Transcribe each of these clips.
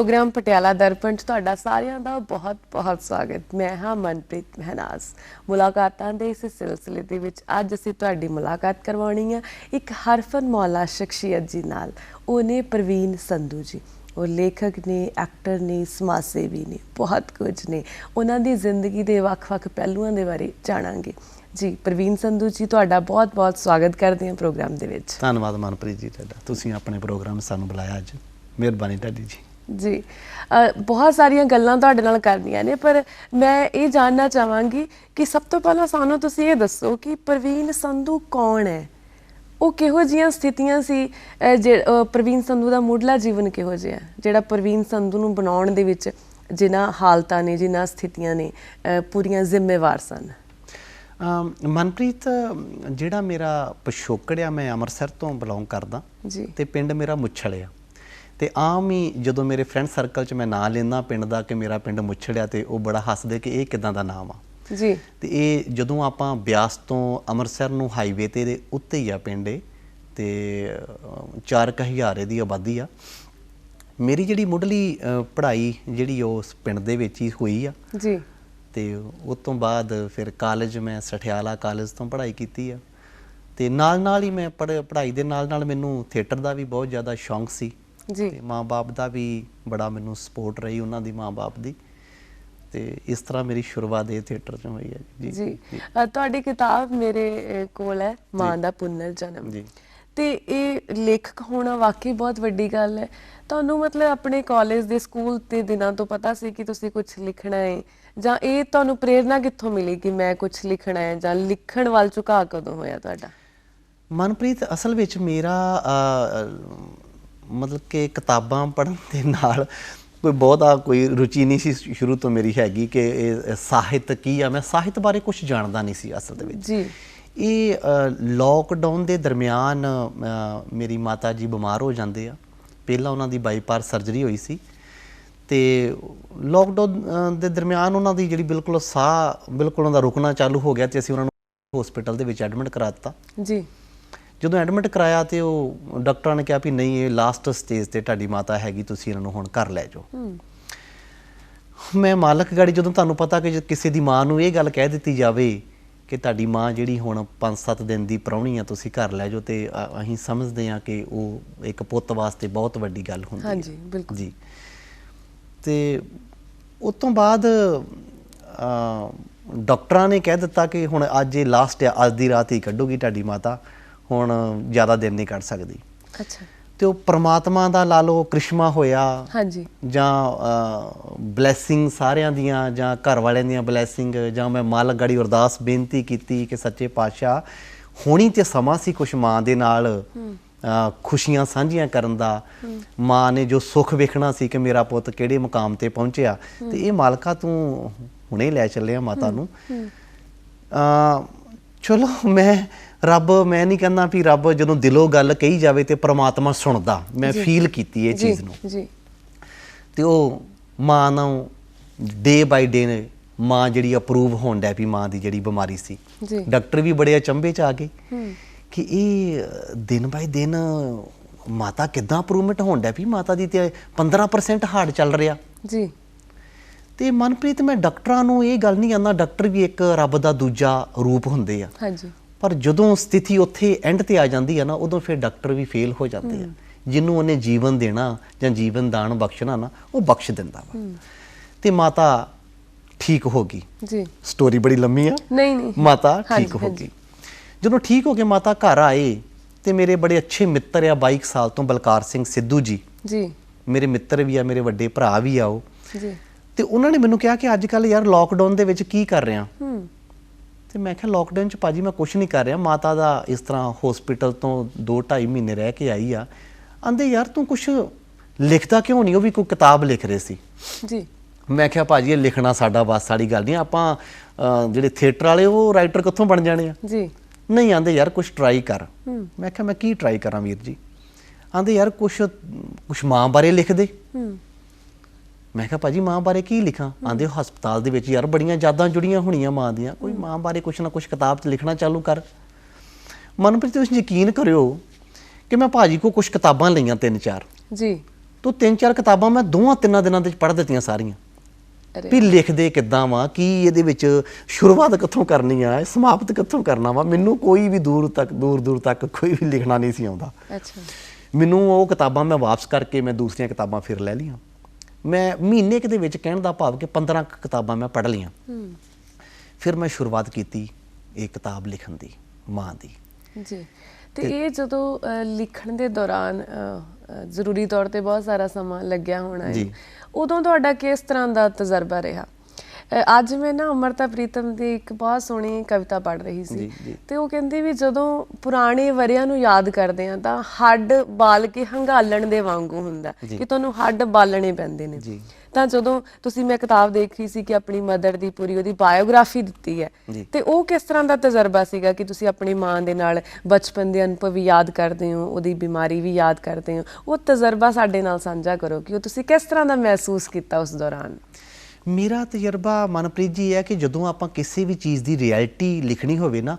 Programme Patiala दर्पण 'ਚ ਤੁਹਾਡਾ ਸਾਰਿਆਂ ਦਾ ਬਹੁਤ ਸਵਾਗਤ। ਮੈਂ ਹਾਂ ਮਨਪ੍ਰੀਤ ਮਹਿਨਾਜ਼। ਮੁਲਾਕਾਤਾਂ ਦੇ ਇਸ ਸਿਲਸਿਲੇ ਦੇ ਵਿੱਚ ਅੱਜ ਅਸੀਂ ਤੁਹਾਡੀ ਮੁਲਾਕਾਤ ਕਰਵਾਉਣੀ ਆ ਇੱਕ ਹਰਫਨ ਮੌਲਾ ਸ਼ਖਸੀਅਤ ਜੀ ਨਾਲ। ਉਹ ਨੇ ਪ੍ਰਵੀਨ ਸੰਧੂ ਜੀ। ਉਹ ਲੇਖਕ ਨੇ, ਐਕਟਰ ਨੇ, ਸਮਾਜ ਸੇਵੀ ਨੇ, ਬਹੁਤ ਕੁਝ ਨੇ। ਉਹਨਾਂ ਦੀ ਜ਼ਿੰਦਗੀ ਦੇ ਵੱਖ-ਵੱਖ ਪਹਿਲੂਆਂ ਦੇ ਬਾਰੇ ਜਾਣਾਂਗੇ। ਜੀ ਪ੍ਰਵੀਨ ਸੰਧੂ ਜੀ, ਤੁਹਾਡਾ ਬਹੁਤ ਸਵਾਗਤ ਕਰਦੇ ਹਾਂ ਪ੍ਰੋਗਰਾਮ ਦੇ ਵਿੱਚ। ਧੰਨਵਾਦ ਮਨਪ੍ਰੀਤ ਜੀ ਤੁਹਾਡਾ, ਤੁਸੀਂ ਆਪਣੇ ਪ੍ਰੋਗਰਾਮ ਸਾਨੂੰ ਬੁਲਾਇਆ ਅੱਜ। ਮਿਹਰਬਾਨੀ ਤੁਹਾਡੀ ਜੀ। ਜੀ ਬਹੁਤ ਸਾਰੀਆਂ ਗੱਲਾਂ ਤੁਹਾਡੇ ਨਾਲ ਕਰਨੀਆਂ ਨੇ, ਪਰ ਮੈਂ ਇਹ ਜਾਣਨਾ ਚਾਹਾਂਗੀ ਕਿ ਸਭ ਤੋਂ ਪਹਿਲਾਂ ਸਾਨੂੰ ਤੁਸੀਂ ਇਹ ਦੱਸੋ ਕਿ ਪ੍ਰਵੀਨ ਸੰਧੂ ਕੌਣ ਹੈ? ਉਹ ਕਿਹੋ ਜਿਹੀਆਂ ਸਥਿਤੀਆਂ ਸੀ? ਪ੍ਰਵੀਨ ਸੰਧੂ ਦਾ ਮੁੱਢਲਾ ਜੀਵਨ ਕਿਹੋ ਜਿਹਾ ਜਿਹੜਾ ਪ੍ਰਵੀਨ ਸੰਧੂ ਨੂੰ ਬਣਾਉਣ ਦੇ ਵਿੱਚ ਜਿਨ੍ਹਾਂ ਹਾਲਤਾਂ ਨੇ, ਜਿਨ੍ਹਾਂ ਸਥਿਤੀਆਂ ਨੇ ਪੂਰੀਆਂ ਜ਼ਿੰਮੇਵਾਰ ਸਨ? ਮਨਪ੍ਰੀਤ, ਜਿਹੜਾ ਮੇਰਾ ਪਿਛੋਕੜ ਆ, ਮੈਂ ਅੰਮ੍ਰਿਤਸਰ ਤੋਂ ਬਿਲੋਂਗ ਕਰਦਾ ਜੀ, ਤੇ ਪਿੰਡ ਮੇਰਾ ਮੁੱਛਲ ਆ। ਤੇ ਆਮ ਹੀ ਜਦੋਂ ਮੇਰੇ ਫਰੈਂਡ ਸਰਕਲ 'ਚ ਮੈਂ ਨਾਂ ਲੈਂਦਾ ਪਿੰਡ ਦਾ ਕਿ ਮੇਰਾ ਪਿੰਡ ਮੁੱਛਲ ਆ, ਤੇ ਉਹ ਬੜਾ ਹੱਸਦੇ ਕਿ ਇਹ ਕਿੱਦਾਂ ਦਾ ਨਾਮ ਆ ਜੀ। ਤੇ ਇਹ ਜਦੋਂ ਆਪਾਂ ਬਿਆਸ ਤੋਂ ਅੰਮ੍ਰਿਤਸਰ ਨੂੰ ਹਾਈਵੇ ਤੇ ਦੇ ਉੱਤੇ ਹੀ ਆ ਪਿੰਡ ਇਹ, ਤੇ 4000 ਦੀ ਆਬਾਦੀ ਆ। ਮੇਰੀ ਜਿਹੜੀ ਮੁੱਢਲੀ ਪੜ੍ਹਾਈ ਜਿਹੜੀ ਉਸ ਪਿੰਡ ਦੇ ਵਿੱਚ ਹੀ ਹੋਈ ਆ ਜੀ। ਤੇ ਉਸ ਤੋਂ ਬਾਅਦ ਫਿਰ ਕਾਲਜ ਮੈਂ ਸਠਿਆਲਾ ਕਾਲਜ ਤੋਂ ਪੜ੍ਹਾਈ ਕੀਤੀ ਆ। ਤੇ ਨਾਲ ਹੀ ਮੈਂ ਪੜ੍ਹਾਈ ਦੇ ਨਾਲ ਮੈਨੂੰ ਥੀਏਟਰ ਦਾ ਵੀ ਬਹੁਤ ਜ਼ਿਆਦਾ ਸ਼ੌਂਕ ਸੀ ਜੀ। ਤੇ ਮਾਂ-ਬਾਪ ਦਾ ਵੀ ਬੜਾ ਮੈਨੂੰ ਸਪੋਰਟ ਰਹੀ, ਉਹਨਾਂ ਦੀ ਮਾਂ-ਬਾਪ ਦੀ। ਤੇ ਇਸ ਤਰ੍ਹਾਂ ਮੇਰੀ ਸ਼ੁਰੂਆਤ ਇਹ ਥੀਏਟਰ 'ਚ ਹੋਈ ਹੈ ਜੀ। ਜੀ ਤੁਹਾਡੀ ਕਿਤਾਬ ਮੇਰੇ ਕੋਲ ਹੈ, ਮਾਂ ਦਾ ਪੁਨਰ ਜਨਮ ਜੀ। ਤੇ ਇਹ ਲੇਖਕ ਹੋਣਾ ਵਾਕਈ ਬਹੁਤ ਵੱਡੀ ਗੱਲ ਹੈ। ਤੁਹਾਨੂੰ ਮਤਲਬ ਆਪਣੇ ਕਾਲਜ ਦੇ ਸਕੂਲ ਦੇ ਦਿਨਾਂ ਤੋਂ ਪਤਾ ਸੀ ਕਿ ਤੁਸੀਂ ਕੁਝ ਲਿਖਣਾ ਹੈ, ਜਾਂ ਇਹ ਤੁਹਾਨੂੰ ਪ੍ਰੇਰਨਾ ਕਿੱਥੋਂ ਮਿਲੀ ਕਿ ਮੈਂ ਕੁਝ ਲਿਖਣਾ ਹੈ, ਜਾਂ ਲਿਖਣ ਵੱਲ ਝੁਕਾਅ ਕਦੋਂ ਹੋਇਆ ਤੁਹਾਡਾ? ਮਨਪ੍ਰੀਤ, ਅਸਲ ਵਿੱਚ ਮੇਰਾ ਮਤਲਬ ਕਿ ਕਿਤਾਬਾਂ ਪੜ੍ਹਨ ਦੇ ਨਾਲ ਕੋਈ ਰੁਚੀ ਨਹੀਂ ਸੀ ਸ਼ੁਰੂ ਤੋਂ ਮੇਰੀ ਹੈਗੀ ਕਿ ਇਹ ਸਾਹਿਤ ਕੀ ਆ। ਮੈਂ ਸਾਹਿਤ ਬਾਰੇ ਕੁਝ ਜਾਣਦਾ ਨਹੀਂ ਸੀ ਅਸਲ ਦੇ ਵਿੱਚ ਜੀ। ਇਹ ਲੋਕਡਾਊਨ ਦੇ ਦਰਮਿਆਨ ਮੇਰੀ ਮਾਤਾ ਜੀ ਬਿਮਾਰ ਹੋ ਜਾਂਦੇ ਆ। ਪਹਿਲਾਂ ਉਹਨਾਂ ਦੀ ਬਾਈਪਾਸ ਸਰਜਰੀ ਹੋਈ ਸੀ, ਤੇ ਲੋਕਡਾਊਨ ਦੇ ਦਰਮਿਆਨ ਉਹਨਾਂ ਦੀ ਜਿਹੜੀ ਬਿਲਕੁਲ ਉਹਨਾਂ ਦਾ ਰੁਕਣਾ ਚਾਲੂ ਹੋ ਗਿਆ, ਤੇ ਅਸੀਂ ਉਹਨਾਂ ਨੂੰ ਹਸਪੀਟਲ ਦੇ ਵਿੱਚ ਐਡਮਿਟ ਕਰਾ ਦਿੱਤਾ ਜੀ। ਜਦੋਂ ਐਡਮਿਟ ਕਰਾਇਆ ਤੇ ਉਹ ਡਾਕਟਰਾਂ ਨੇ ਕਿਹਾ ਵੀ ਨਹੀਂ, ਇਹ ਲਾਸਟ ਸਟੇਜ ਤੇ ਤੁਹਾਡੀ ਮਾਤਾ ਹੈਗੀ, ਤੁਸੀਂ ਇਹਨਾਂ ਨੂੰ ਹੁਣ ਘਰ ਲੈ ਜਾਓ। ਮੈਂ ਮਾਲਕ ਗਾੜੀ, ਜਦੋਂ ਤੁਹਾਨੂੰ ਪਤਾ ਕਿ ਕਿਸੇ ਦੀ ਮਾਂ ਨੂੰ ਇਹ ਗੱਲ ਕਹਿ ਦਿੱਤੀ ਜਾਵੇ ਕਿ ਤੁਹਾਡੀ ਮਾਂ ਜਿਹੜੀ ਹੁਣ 5-7 ਦਿਨ ਦੀ ਪ੍ਰਾਹੁਣੀ ਆ, ਤੁਸੀਂ ਘਰ ਲੈ ਜਾਓ, ਤੇ ਅਸੀਂ ਸਮਝਦੇ ਹਾਂ ਕਿ ਉਹ ਇੱਕ ਪੁੱਤ ਵਾਸਤੇ ਬਹੁਤ ਵੱਡੀ ਗੱਲ ਹੁੰਦੀ ਹੈ। ਹਾਂਜੀ ਬਿਲਕੁਲ ਜੀ। ਤੇ ਉਸ ਤੋਂ ਬਾਅਦ ਡਾਕਟਰਾਂ ਨੇ ਕਹਿ ਦਿੱਤਾ ਕਿ ਹੁਣ ਅੱਜ ਇਹ ਲਾਸਟ ਆ, ਅੱਜ ਦੀ ਰਾਤ ਹੀ ਕੱਢੂਗੀ ਤੁਹਾਡੀ ਮਾਤਾ, ਹੁਣ ਜ਼ਿਆਦਾ ਦਿਨ ਨਹੀਂ ਕੱਢ ਸਕਦੀ। ਅੱਛਾ। ਤੇ ਉਹ ਪ੍ਰਮਾਤਮਾ ਦਾ ਲਾ ਲਓ ਕ੍ਰਿਸ਼ਮਾ ਹੋਇਆ, ਹਾਂਜੀ, ਜਾਂ ਬਲੈਸਿੰਗ ਸਾਰਿਆਂ ਦੀਆਂ, ਜਾਂ ਘਰ ਵਾਲਿਆਂ ਦੀਆਂ ਬਲੈਸਿੰਗ, ਜਾਂ ਮੈਂ ਮਾਲਕ ਗਾੜੀ ਅਰਦਾਸ ਬੇਨਤੀ ਕੀਤੀ ਕਿ ਸੱਚੇ ਪਾਤਸ਼ਾਹ ਹੋਣੀ ਤੇ ਸਮਾਂ ਸੀ ਕੁਛ ਮਾਂ ਦੇ ਨਾਲ ਖੁਸ਼ੀਆਂ ਸਾਂਝੀਆਂ ਕਰਨ ਦਾ। ਮਾਂ ਨੇ ਜੋ ਸੁੱਖ ਵੇਖਣਾ ਸੀ ਕਿ ਮੇਰਾ ਪੁੱਤ ਕਿਹੜੇ ਮੁਕਾਮ ਤੇ ਪਹੁੰਚਿਆ, ਤੇ ਇਹ ਮਾਲਕਾ ਤੂੰ ਹੁਣੇ ਲੈ ਚੱਲਿਆ ਮਾਤਾ ਨੂੰ। ਚਲੋ, ਮੈਂ ਨਹੀਂ ਕਹਿੰਦਾ ਵੀ ਰੱਬ ਜਦੋਂ ਦਿਲੋਂ ਗੱਲ ਕਹੀ ਜਾਵੇ ਤੇ ਪ੍ਰਮਾਤਮਾ ਸੁਣਦਾ, ਮੈਂ ਫੀਲ ਕੀਤੀ ਇਹ ਚੀਜ਼ ਨੂੰ ਜੀ। ਤੇ ਉਹ ਮਾਂ ਨੂੰ ਡੇ ਬਾਈ ਡੇ ਮਾਂ ਜਿਹੜੀ ਅਪਰੂਵ ਹੋਣ ਡੈ ਪਈ, ਮਾਂ ਦੀ ਜਿਹੜੀ ਬਿਮਾਰੀ ਸੀ। ਡਾਕਟਰ ਵੀ ਬੜੇ ਅਚੰਭੇ 'ਚ ਆ ਗਏ ਕਿ ਇਹ ਦਿਨ ਬਾਈ ਦਿਨ ਮਾਤਾ ਕਿੱਦਾਂ ਇੰਪਰੂਵਮੈਂਟ ਹੋਣ ਡੈ ਪਈ, ਮਾਤਾ ਦੀ ਤੇ 15% ਹਾਰਟ ਚੱਲ ਰਿਹਾ ਜੀ। ਤੇ ਮਨਪ੍ਰੀਤ, ਮੈਂ ਡਾਕਟਰਾਂ ਨੂੰ ਇਹ ਗੱਲ ਨਹੀਂ ਆਉਂਦਾ, ਡਾਕਟਰ ਵੀ ਇੱਕ ਰੱਬ ਦਾ ਦੂਜਾ ਰੂਪ ਹੁੰਦੇ ਆ। ਹਾਂਜੀ। ਪਰ ਜਦੋਂ ਸਥਿਤੀ ਉੱਥੇ ਐਂਡ ਤੇ ਆ ਜਾਂਦੀ ਹੈ ਨਾ, ਉਦੋਂ ਫਿਰ ਡਾਕਟਰ ਵੀ ਫੇਲ ਹੋ ਜਾਂਦੇ ਆ। ਜਿਹਨੂੰ ਉਹਨੇ ਜੀਵਨ ਦੇਣਾ ਜਾਂ ਜੀਵਨ ਦਾਨ ਬਖਸ਼ਣਾ ਨਾ, ਉਹ ਬਖਸ਼ ਦਿੰਦਾ ਵਾ। ਤੇ ਮਾਤਾ ਠੀਕ ਹੋ ਗਈ ਜੀ। ਸਟੋਰੀ ਬੜੀ ਲੰਮੀ ਆ। ਨਹੀਂ, ਮਾਤਾ ਠੀਕ ਹੋ ਗਈ। ਜਦੋਂ ਠੀਕ ਹੋ ਕੇ ਮਾਤਾ ਘਰ ਆਏ, ਤੇ ਮੇਰੇ ਬੜੇ ਅੱਛੇ ਮਿੱਤਰ ਆ 22 ਸਾਲ ਤੋਂ, ਬਲਕਾਰ ਸਿੰਘ ਸਿੱਧੂ ਜੀ ਮੇਰੇ ਮਿੱਤਰ ਵੀ ਆ, ਮੇਰੇ ਵੱਡੇ ਭਰਾ ਵੀ ਆ ਉਹ ਜੀ। ਤੇ ਉਹਨਾਂ ਨੇ ਮੈਨੂੰ ਕਿਹਾ ਕਿ ਅੱਜ ਕੱਲ੍ਹ ਯਾਰ ਲੋਕਡਾਊਨ ਦੇ ਵਿੱਚ ਕੀ ਕਰ ਰਿਹਾ? ਤੇ ਮੈਂ ਕਿਹਾ ਲੋਕਡਾਊਨ 'ਚ ਭਾਜੀ ਮੈਂ ਕੁਛ ਨਹੀਂ ਕਰ ਰਿਹਾ, ਮਾਤਾ ਦਾ ਇਸ ਤਰ੍ਹਾਂ ਹਸਪੀਟਲ ਤੋਂ 2-2.5 ਮਹੀਨੇ ਰਹਿ ਕੇ ਆਈ ਆ। ਆਂਦੇ ਯਾਰ ਤੂੰ ਕੁਛ ਲਿਖਦਾ ਕਿਉਂ ਨਹੀਂ? ਉਹ ਵੀ ਕੋਈ ਕਿਤਾਬ ਲਿਖ ਰਹੇ ਸੀ ਜੀ। ਮੈਂ ਕਿਹਾ ਭਾਜੀ ਇਹ ਲਿਖਣਾ ਸਾਡਾ ਬਸ ਵਾਲੀ ਗੱਲ ਨਹੀਂ, ਆਪਾਂ ਜਿਹੜੇ ਥੀਏਟਰ ਵਾਲੇ ਉਹ ਰਾਈਟਰ ਕਿੱਥੋਂ ਬਣ ਜਾਣੇ ਆ ਜੀ। ਨਹੀਂ, ਆਂਦੇ ਯਾਰ ਕੁਛ ਟਰਾਈ ਕਰ। ਮੈਂ ਕਿਹਾ ਮੈਂ ਕੀ ਟਰਾਈ ਕਰਾਂ ਵੀਰ ਜੀ? ਆਂਦੇ ਯਾਰ ਕੁਛ ਮਾਂ ਬਾਰੇ ਲਿਖ ਦੇ। ਮੈਂ ਕਿਹਾ ਭਾਜੀ ਮਾਂ ਬਾਰੇ ਕੀ ਲਿਖਾਂ? ਆਂਦੇ ਹਸਪਤਾਲ ਦੇ ਵਿੱਚ ਯਾਰ ਬੜੀਆਂ ਯਾਦਾਂ ਜੁੜੀਆਂ ਹੋਣੀਆਂ ਮਾਂ ਦੀਆਂ, ਕੋਈ ਮਾਂ ਬਾਰੇ ਕੁਛ ਨਾ ਕੁਛ ਕਿਤਾਬ 'ਚ ਲਿਖਣਾ ਚਾਲੂ ਕਰ। ਮਨਪ੍ਰੀਤ, ਤੁਸੀਂ ਯਕੀਨ ਕਰਿਓ ਕਿ ਮੈਂ ਭਾਜੀ ਕੋਲ ਕੁਛ ਕਿਤਾਬਾਂ ਲਈਆਂ 3-4 ਜੀ। ਤੋ 3-4 ਕਿਤਾਬਾਂ ਮੈਂ 2-3 ਦਿਨਾਂ ਦੇ ਵਿੱਚ ਪੜ੍ਹ ਦਿੱਤੀਆਂ ਸਾਰੀਆਂ ਵੀ ਲਿਖਦੇ ਕਿੱਦਾਂ ਵਾ, ਕੀ ਇਹਦੇ ਵਿੱਚ ਸ਼ੁਰੂਆਤ ਕਿੱਥੋਂ ਕਰਨੀ ਆ, ਸਮਾਪਤ ਕਿੱਥੋਂ ਕਰਨਾ ਵਾ। ਮੈਨੂੰ ਕੋਈ ਵੀ ਦੂਰ ਦੂਰ ਤੱਕ ਕੋਈ ਵੀ ਲਿਖਣਾ ਨਹੀਂ ਸੀ ਆਉਂਦਾ। ਅੱਛਾ। ਮੈਨੂੰ ਉਹ ਕਿਤਾਬਾਂ ਮੈਂ ਵਾਪਸ ਕਰਕੇ ਮੈਂ ਦੂਸਰੀਆਂ ਕਿਤਾਬਾਂ ਫਿਰ ਲੈ ਲਈਆਂ। ਮੈਂ ਮਹੀਨੇ ਕੁ ਦੇ ਵਿੱਚ, ਕਹਿਣ ਦਾ ਭਾਵ ਕਿ 15 ਕਿਤਾਬਾਂ ਮੈਂ ਪੜ੍ਹ ਲਈਆਂ। ਫਿਰ ਮੈਂ ਸ਼ੁਰੂਆਤ ਕੀਤੀ ਇਹ ਕਿਤਾਬ ਲਿਖਣ ਦੀ, ਮਾਂ ਦੀ। ਜੀ। ਤੇ ਇਹ ਜਦੋਂ ਲਿਖਣ ਦੇ ਦੌਰਾਨ ਜ਼ਰੂਰੀ ਤੌਰ ਤੇ ਬਹੁਤ ਸਾਰਾ ਸਮਾਂ ਲੱਗਿਆ ਹੋਣਾ ਹੈ, ਉਦੋਂ ਤੁਹਾਡਾ ਕਿਸ ਤਰ੍ਹਾਂ ਦਾ ਤਜਰਬਾ ਰਿਹਾ? ਅੱਜ ਮੈਂ ਨਾ ਅਮਰਤਾ ਪ੍ਰੀਤਮ ਦੀ ਇੱਕ ਬਹੁਤ ਸੋਹਣੀ ਕਵਿਤਾ ਪੜ੍ਹ ਰਹੀ ਸੀ ਤੇ ਉਹ ਕਹਿੰਦੀ ਵੀ ਜਦੋਂ ਪੁਰਾਣੇ ਵਰਿਆਂ ਨੂੰ ਯਾਦ ਕਰਦੇ ਆ ਤਾਂ ਹੱਡ ਬਾਲ ਕੇ ਹੰਗਾਲਣ ਦੇ ਵਾਂਗੂ ਹੁੰਦਾ ਕਿ ਤੁਹਾਨੂੰ ਹੱਡ ਬਾਲਣੇ ਪੈਂਦੇ ਨੇ। ਤਾਂ ਜਦੋਂ ਤੁਸੀਂ, ਮੈਂ ਕਿਤਾਬ ਦੇਖ ਰਹੀ ਸੀ ਕਿ ਆਪਣੀ ਮਦਰ ਦੀ ਪੂਰੀ ਉਹਦੀ ਬਾਇਓਗ੍ਰਾਫੀ ਦਿੱਤੀ ਹੈ, ਤੇ ਉਹ ਕਿਸ ਤਰ੍ਹਾਂ ਦਾ ਤਜਰਬਾ ਸੀਗਾ ਕਿ ਤੁਸੀਂ ਆਪਣੀ ਮਾਂ ਦੇ ਨਾਲ ਬਚਪਨ ਦੇ ਅਨੁਭਵ ਵੀ ਯਾਦ ਕਰਦੇ ਹੋ, ਉਹਦੀ ਬਿਮਾਰੀ ਵੀ ਯਾਦ ਕਰਦੇ ਹੋ? ਉਹ ਤਜਰਬਾ ਸਾਡੇ ਨਾਲ ਸਾਂਝਾ ਕਰੋ ਕਿ ਉਹ ਤੁਸੀਂ ਕਿਸ ਤਰ੍ਹਾਂ ਦਾ ਮਹਿਸੂਸ ਕੀਤਾ ਉਸ ਦੌਰਾਨ। ਮੇਰਾ ਤਜਰਬਾ ਮਨਪ੍ਰੀਤ ਜੀ ਹੈ ਕਿ ਜਦੋਂ ਆਪਾਂ ਕਿਸੇ ਵੀ ਚੀਜ਼ ਦੀ ਰਿਐਲਿਟੀ ਲਿਖਣੀ ਹੋਵੇ ਨਾ,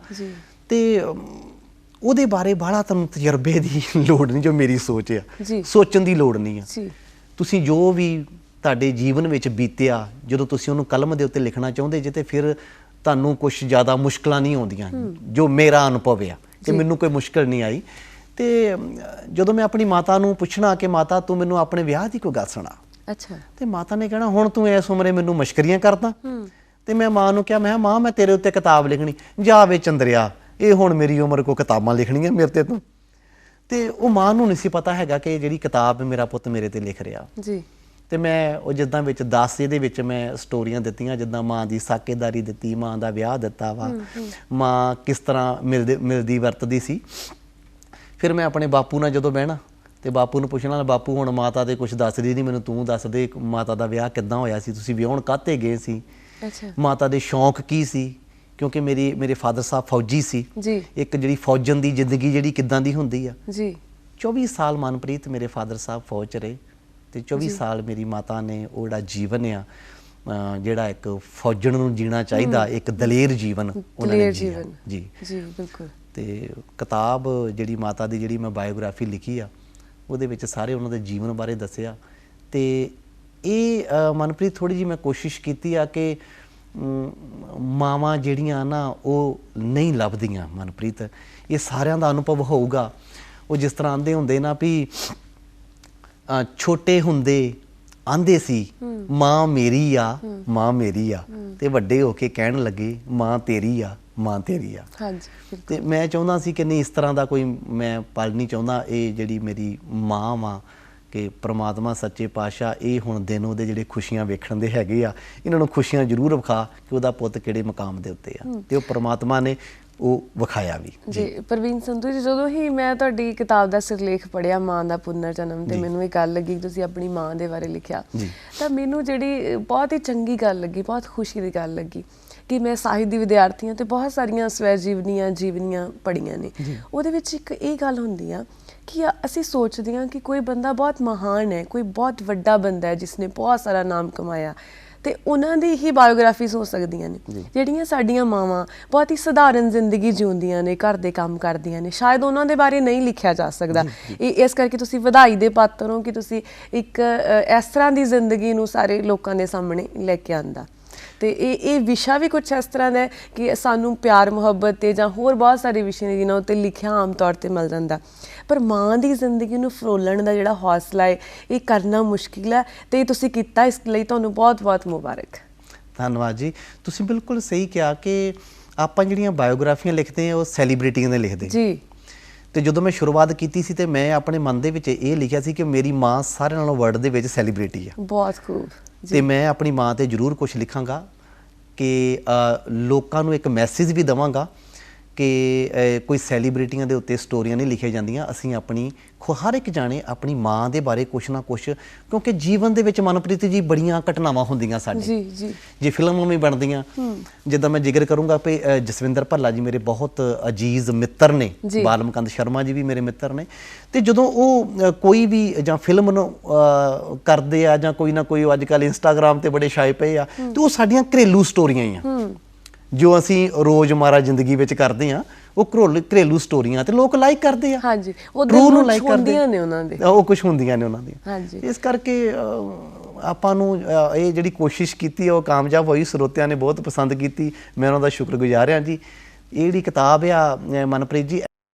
ਤੇ ਉਹਦੇ ਬਾਰੇ ਬਾਹਲਾ ਤੁਹਾਨੂੰ ਤਜਰਬੇ ਦੀ ਲੋੜ ਨਹੀਂ, ਜੋ ਮੇਰੀ ਸੋਚ ਆ, ਸੋਚਣ ਦੀ ਲੋੜ ਨਹੀਂ ਆ। ਤੁਸੀਂ ਜੋ ਵੀ ਤੁਹਾਡੇ ਜੀਵਨ ਵਿੱਚ ਬੀਤਿਆ, ਜਦੋਂ ਤੁਸੀਂ ਉਹਨੂੰ ਕਲਮ ਦੇ ਉੱਤੇ ਲਿਖਣਾ ਚਾਹੁੰਦੇ ਜੇ, ਤੇ ਫਿਰ ਤੁਹਾਨੂੰ ਕੁਝ ਜ਼ਿਆਦਾ ਮੁਸ਼ਕਲਾਂ ਨਹੀਂ ਆਉਂਦੀਆਂ। ਜੋ ਮੇਰਾ ਅਨੁਭਵ ਆ ਕਿ ਮੈਨੂੰ ਕੋਈ ਮੁਸ਼ਕਲ ਨਹੀਂ ਆਈ। ਤੇ ਜਦੋਂ ਮੈਂ ਆਪਣੀ ਮਾਤਾ ਨੂੰ ਪੁੱਛਣਾ ਕਿ ਮਾਤਾ ਤੂੰ ਮੈਨੂੰ ਆਪਣੇ ਵਿਆਹ ਦੀ ਕੋਈ ਗੱਲ ਸੁਣਾ, ਅੱਛਾ, ਤੇ ਮਾਤਾ ਨੇ ਕਹਿਣਾ ਹੁਣ ਤੂੰ ਇਸ ਉਮਰੇ ਮੈਨੂੰ ਮਸ਼ਕਰੀਆਂ ਕਰਦਾ। ਤੇ ਮੈਂ ਮਾਂ ਨੂੰ ਕਿਹਾ, ਮੈਂ ਮਾਂ ਮੈਂ ਤੇਰੇ ਉੱਤੇ ਕਿਤਾਬ ਲਿਖਣੀ। ਜਾ ਵੇ ਚੰਦਰਿਆ, ਇਹ ਹੁਣ ਮੇਰੀ ਉਮਰ ਕੋ ਕਿਤਾਬਾਂ ਲਿਖਣੀਆਂ ਮੇਰੇ ਤੇ ਤੂੰ। ਤੇ ਉਹ ਮਾਂ ਨੂੰ ਨਹੀਂ ਸੀ ਪਤਾ ਹੈਗਾ ਕਿ ਜਿਹੜੀ ਕਿਤਾਬ ਮੇਰਾ ਪੁੱਤ ਮੇਰੇ ਤੇ ਲਿਖ ਰਿਹਾ। ਜੀ। ਤੇ ਮੈਂ ਉਹ ਜਿੱਦਾਂ ਵਿੱਚ 10 ਇਹਦੇ ਵਿੱਚ ਮੈਂ ਸਟੋਰੀਆਂ ਦਿੱਤੀਆਂ, ਜਿੱਦਾਂ ਮਾਂ ਦੀ ਸਾਕੇਦਾਰੀ ਦਿੱਤੀ, ਮਾਂ ਦਾ ਵਿਆਹ ਦਿੱਤਾ ਵਾ, ਮਾਂ ਕਿਸ ਤਰ੍ਹਾਂ ਮਿਲਦੀ ਵਰਤਦੀ ਸੀ। ਫਿਰ ਮੈਂ ਆਪਣੇ ਬਾਪੂ ਨਾਲ ਜਦੋਂ ਬਹਿਣਾ ਤੇ ਬਾਪੂ ਨੂੰ ਪੁੱਛਣਾ, ਬਾਪੂ ਹੁਣ ਮਾਤਾ ਦੇ ਕੁਝ ਦੱਸਦੀ ਨਹੀਂ, ਮੈਨੂੰ ਤੂੰ ਦੱਸ ਦੇ ਮਾਤਾ ਦਾ ਵਿਆਹ ਕਿੱਦਾਂ ਹੋਇਆ ਸੀ, ਤੁਸੀਂ ਵਿਆਹਣ ਕਾਹਤੇ ਗਏ ਸੀ, ਮਾਤਾ ਦੇ ਸ਼ੌਂਕ ਕੀ ਸੀ, ਕਿਉਂਕਿ ਮੇਰੇ ਫਾਦਰ ਸਾਹਿਬ ਫੌਜੀ ਸੀ। ਇੱਕ ਜਿਹੜੀ ਫੌਜਨ ਦੀ ਜ਼ਿੰਦਗੀ ਜਿਹੜੀ ਕਿੱਦਾਂ ਦੀ ਹੁੰਦੀ ਆ। 24 ਸਾਲ ਮਨਪ੍ਰੀਤ ਮੇਰੇ ਫਾਦਰ ਸਾਹਿਬ ਫੌਜ 'ਚ ਰਹੇ, ਤੇ 24 ਸਾਲ ਮੇਰੀ ਮਾਤਾ ਨੇ ਉਹ ਜਿਹੜਾ ਜੀਵਨ ਆ, ਜਿਹੜਾ ਇੱਕ ਫੌਜਣ ਨੂੰ ਜੀਣਾ ਚਾਹੀਦਾ, ਇੱਕ ਦਲੇਰ ਜੀਵਨ ਉਹਨਾਂ ਨੇ ਜੀਆ। ਜੀ ਬਿਲਕੁਲ। ਤੇ ਕਿਤਾਬ ਜਿਹੜੀ ਮਾਤਾ ਦੀ ਜਿਹੜੀ ਮੈਂ ਬਾਇਓਗ੍ਰਾਫੀ ਲਿਖੀ ਆ, ਉਹਦੇ ਵਿੱਚ ਸਾਰੇ ਉਹਨਾਂ ਦੇ ਜੀਵਨ ਬਾਰੇ ਦੱਸਿਆ। ਤੇ ਇਹ ਮਨਪ੍ਰੀਤ ਥੋੜ੍ਹੀ ਜਿਹੀ ਮੈਂ ਕੋਸ਼ਿਸ਼ ਕੀਤੀ ਆ ਕਿ ਮਾਵਾਂ ਜਿਹੜੀਆਂ ਨਾ ਉਹ ਨਹੀਂ ਲੱਭਦੀਆਂ ਮਨਪ੍ਰੀਤ, ਇਹ ਸਾਰਿਆਂ ਦਾ ਅਨੁਭਵ ਹੋਊਗਾ। ਉਹ ਜਿਸ ਤਰ੍ਹਾਂ ਆਂਦੇ ਹੁੰਦੇ ਨਾ ਵੀ ਛੋਟੇ ਹੁੰਦੇ ਆਂਦੇ ਸੀ ਮਾਂ ਮੇਰੀ ਆ, ਮਾਂ ਮੇਰੀ ਆ, ਤੇ ਵੱਡੇ ਹੋ ਕੇ ਕਹਿਣ ਲੱਗੇ ਮਾਂ ਤੇਰੀ ਆ, ਮਾਂ ਤੇਰੀ ਆ। ਤੇ ਮੈਂ ਚਾਹੁੰਦਾ ਸੀ ਕਿ ਨਹੀਂ, ਇਸ ਤਰ੍ਹਾਂ ਦਾ ਕੋਈ ਮੈਂ ਪਲ ਨਹੀਂ ਚਾਹੁੰਦਾ। ਇਹ ਜਿਹੜੀ ਮੇਰੀ ਮਾਂ ਵਾ, ਕਿ ਪ੍ਰਮਾਤਮਾ ਸੱਚੇ ਪਾਤਸ਼ਾਹ ਇਹ ਹੁਣ ਦਿਨ ਉਹਦੇ ਜਿਹੜੇ ਖੁਸ਼ੀਆਂ ਵੇਖਣ ਦੇ ਹੈਗੇ ਆ, ਇਹਨਾਂ ਨੂੰ ਖੁਸ਼ੀਆਂ ਜ਼ਰੂਰ ਵਿਖਾ ਕਿ ਉਹਦਾ ਪੁੱਤ ਕਿਹੜੇ ਮੁਕਾਮ ਦੇ ਉੱਤੇ ਆ, ਤੇ ਉਹ ਪ੍ਰਮਾਤਮਾ ਨੇ ਉਹ ਵਿਖਾਇਆ ਵੀ। ਜੀ ਪ੍ਰਵੀਨ ਸੰਧੂ ਜੀ, ਜਦੋਂ ਹੀ ਮੈਂ ਤੁਹਾਡੀ ਕਿਤਾਬ ਦਾ ਸਿਰਲੇਖ ਪੜ੍ਹਿਆ ਮਾਂ ਦਾ ਪੁਨਰ ਜਨਮ, ਤੇ ਮੈਨੂੰ ਇਹ ਗੱਲ ਲੱਗੀ ਕਿ ਤੁਸੀਂ ਆਪਣੀ ਮਾਂ ਦੇ ਬਾਰੇ ਲਿਖਿਆ, ਤਾਂ ਮੈਨੂੰ ਜਿਹੜੀ ਬਹੁਤ ਹੀ ਚੰਗੀ ਗੱਲ ਲੱਗੀ, ਬਹੁਤ ਖੁਸ਼ੀ ਦੀ ਗੱਲ ਲੱਗੀ ਕਿ ਮੈਂ ਸਾਹਿਤ ਦੀ ਵਿਦਿਆਰਥੀ ਹਾਂ ਤੇ ਬਹੁਤ ਸਾਰੀਆਂ ਸਵੈ ਜੀਵਨੀਆਂ ਪੜ੍ਹੀਆਂ ਨੇ। ਉਹਦੇ ਵਿੱਚ ਇੱਕ ਇਹ ਗੱਲ ਹੁੰਦੀ ਆ ਕਿ ਅਸੀਂ ਸੋਚਦੇ ਹਾਂ ਕਿ ਕੋਈ ਬੰਦਾ ਬਹੁਤ ਮਹਾਨ ਹੈ, ਕੋਈ ਬਹੁਤ ਵੱਡਾ ਬੰਦਾ ਹੈ ਜਿਸਨੇ ਬਹੁਤ ਸਾਰਾ ਨਾਮ ਕਮਾਇਆ, ਤੇ ਉਹਨਾਂ ਦੀ ਹੀ ਬਾਇਓਗ੍ਰਾਫੀਜ਼ ਹੋ ਸਕਦੀਆਂ ਨੇ। ਜਿਹੜੀਆਂ ਸਾਡੀਆਂ ਮਾਵਾਂ ਬਹੁਤ ਹੀ ਸਧਾਰਨ ਜ਼ਿੰਦਗੀ ਜਿਉਂਦੀਆਂ ਨੇ, ਘਰ ਦੇ ਕੰਮ ਕਰਦੀਆਂ ਨੇ, ਸ਼ਾਇਦ ਉਹਨਾਂ ਦੇ ਬਾਰੇ ਨਹੀਂ ਲਿਖਿਆ ਜਾ ਸਕਦਾ। ਇਸ ਕਰਕੇ ਤੁਸੀਂ ਵਧਾਈ ਦੇ ਪਾਤਰ ਹੋ ਕਿ ਤੁਸੀਂ ਇੱਕ ਇਸ ਤਰ੍ਹਾਂ ਦੀ ਜ਼ਿੰਦਗੀ ਨੂੰ ਸਾਰੇ ਲੋਕਾਂ ਦੇ ਸਾਹਮਣੇ ਲੈ ਕੇ ਆਂਦਾ। ਤੇ ਇਹ ਵਿਸ਼ਾ ਵੀ ਕੁਛ ਇਸ ਤਰ੍ਹਾਂ ਦਾ ਕਿ ਸਾਨੂੰ ਪਿਆਰ ਮੁਹੱਬਤ ਤੇ ਜਾਂ ਹੋਰ ਬਹੁਤ ਸਾਰੇ ਵਿਸ਼ੇ ਨੇ ਜਿਨ੍ਹਾਂ ਉੱਤੇ ਲਿਖਿਆ ਆਮ ਤੌਰ 'ਤੇ ਮਿਲ ਜਾਂਦਾ, ਪਰ ਮਾਂ ਦੀ ਜ਼ਿੰਦਗੀ ਨੂੰ ਫਰੋਲਣ ਦਾ ਜਿਹੜਾ ਹੌਸਲਾ ਹੈ ਇਹ ਕਰਨਾ ਮੁਸ਼ਕਿਲ ਹੈ, ਤੇ ਤੁਸੀਂ ਕੀਤਾ, ਇਸ ਲਈ ਤੁਹਾਨੂੰ ਬਹੁਤ ਬਹੁਤ ਮੁਬਾਰਕ। ਧੰਨਵਾਦ ਜੀ। ਤੁਸੀਂ ਬਿਲਕੁਲ ਸਹੀ ਕਿਹਾ ਕਿ ਆਪਾਂ ਜਿਹੜੀਆਂ ਬਾਇਓਗ੍ਰਾਫੀਆਂ ਲਿਖਦੇ ਹਾਂ ਉਹ ਸੈਲੀਬ੍ਰਿਟੀਆਂ ਦੇ ਲਿਖਦੇ ਜੀ। ਤੇ ਜਦੋਂ ਮੈਂ ਸ਼ੁਰੂਆਤ ਕੀਤੀ ਸੀ ਤੇ ਮੈਂ ਆਪਣੇ ਮਨ ਦੇ ਵਿੱਚ ਇਹ ਲਿਖਿਆ ਸੀ ਕਿ ਮੇਰੀ ਮਾਂ ਸਾਰਿਆਂ ਨਾਲੋਂ ਵਰਲਡ ਦੇ ਵਿੱਚ ਸੈਲੀਬ੍ਰਿਟੀ ਆ। ਬਹੁਤ ਖੂਬ। ਤੇ ਮੈਂ ਆਪਣੀ ਮਾਂ ਤੇ ਜ਼ਰੂਰ ਕੁਝ ਲਿਖਾਂਗਾ ਕਿ ਲੋਕਾਂ ਨੂੰ ਇੱਕ ਮੈਸੇਜ ਵੀ ਦੇਵਾਂਗਾ ਕਿ ਕੋਈ ਸੈਲੀਬ੍ਰਿਟੀਆਂ ਦੇ ਉੱਤੇ ਸਟੋਰੀਆਂ ਨਹੀਂ ਲਿਖੀਆਂ ਜਾਂਦੀਆਂ। ਅਸੀਂ ਆਪਣੀ ਹਰ ਇੱਕ ਜਾਣੇ ਆਪਣੀ ਮਾਂ ਦੇ ਬਾਰੇ ਕੁਛ ਨਾ ਕੁਛ, ਕਿਉਂਕਿ ਜੀਵਨ ਦੇ ਵਿੱਚ ਮਨਪ੍ਰੀਤ ਜੀ ਬੜੀਆਂ ਘਟਨਾਵਾਂ ਹੁੰਦੀਆਂ ਸਾਡੇ, ਜੇ ਫਿਲਮਾਂ ਵੀ ਬਣਦੀਆਂ। ਜਿੱਦਾਂ ਮੈਂ ਜ਼ਿਕਰ ਕਰੂੰਗਾ ਵੀ ਜਸਵਿੰਦਰ ਭੱਲਾ ਜੀ ਮੇਰੇ ਬਹੁਤ ਅਜੀਜ਼ ਮਿੱਤਰ ਨੇ, ਬਾਲਮਕੰਦ ਸ਼ਰਮਾ ਜੀ ਵੀ ਮੇਰੇ ਮਿੱਤਰ ਨੇ। ਤੇ ਜਦੋਂ ਉਹ ਕੋਈ ਵੀ ਜਾਂ ਫਿਲਮ ਨੂੰ ਕਰਦੇ ਆ ਜਾਂ ਕੋਈ ਨਾ ਕੋਈ, ਅੱਜ ਕੱਲ੍ਹ ਇੰਸਟਾਗ੍ਰਾਮ ਤੇ ਬੜੇ ਛਾਏ ਪਏ ਆ, ਤੇ ਉਹ ਸਾਡੀਆਂ ਘਰੇਲੂ ਸਟੋਰੀਆਂ ਹੀ ਆ ਜੋ ਅਸੀਂ ਰੋਜ਼ਮਰਾ ਜ਼ਿੰਦਗੀ ਵਿੱਚ ਕਰਦੇ ਆ ਉਹ ਘਰੇਲੂ ਸਟੋਰੀਆਂ ਤੇ ਲੋਕ ਲਾਈਕ ਕਰਦੇ ਆ। ਹਾਂਜੀ, ਉਹ True ਨੂੰ ਦਿਲ like ਕਰਦੇ ਹੁੰਦੀਆਂ ਨੇ ਉਹਨਾਂ ਦੇ, ਉਹ ਕੁਝ ਹੁੰਦੀਆਂ ਨੇ ਉਹਨਾਂ ਦੀਆਂ। ਹਾਂਜੀ, ਇਸ ਕਰਕੇ ਆਪਾਂ ਨੂੰ ਇਹ ਜਿਹੜੀ ਕੋਸ਼ਿਸ਼ ਕੀਤੀ ਹੈ ਉਹ ਕਾਮਯਾਬ ਹੋਈ, ਸਰੋਤਿਆਂ ਨੇ ਬਹੁਤ ਪਸੰਦ ਕੀਤੀ, ਮੈਂ ਉਹਨਾਂ ਦਾ ਸ਼ੁਕਰਗੁਜ਼ਾਰ ਹਾਂ ਜੀ। ਇਹ ਜਿਹੜੀ ਕਿਤਾਬ ਆ ਮਨਪ੍ਰੀਤ ਜੀ,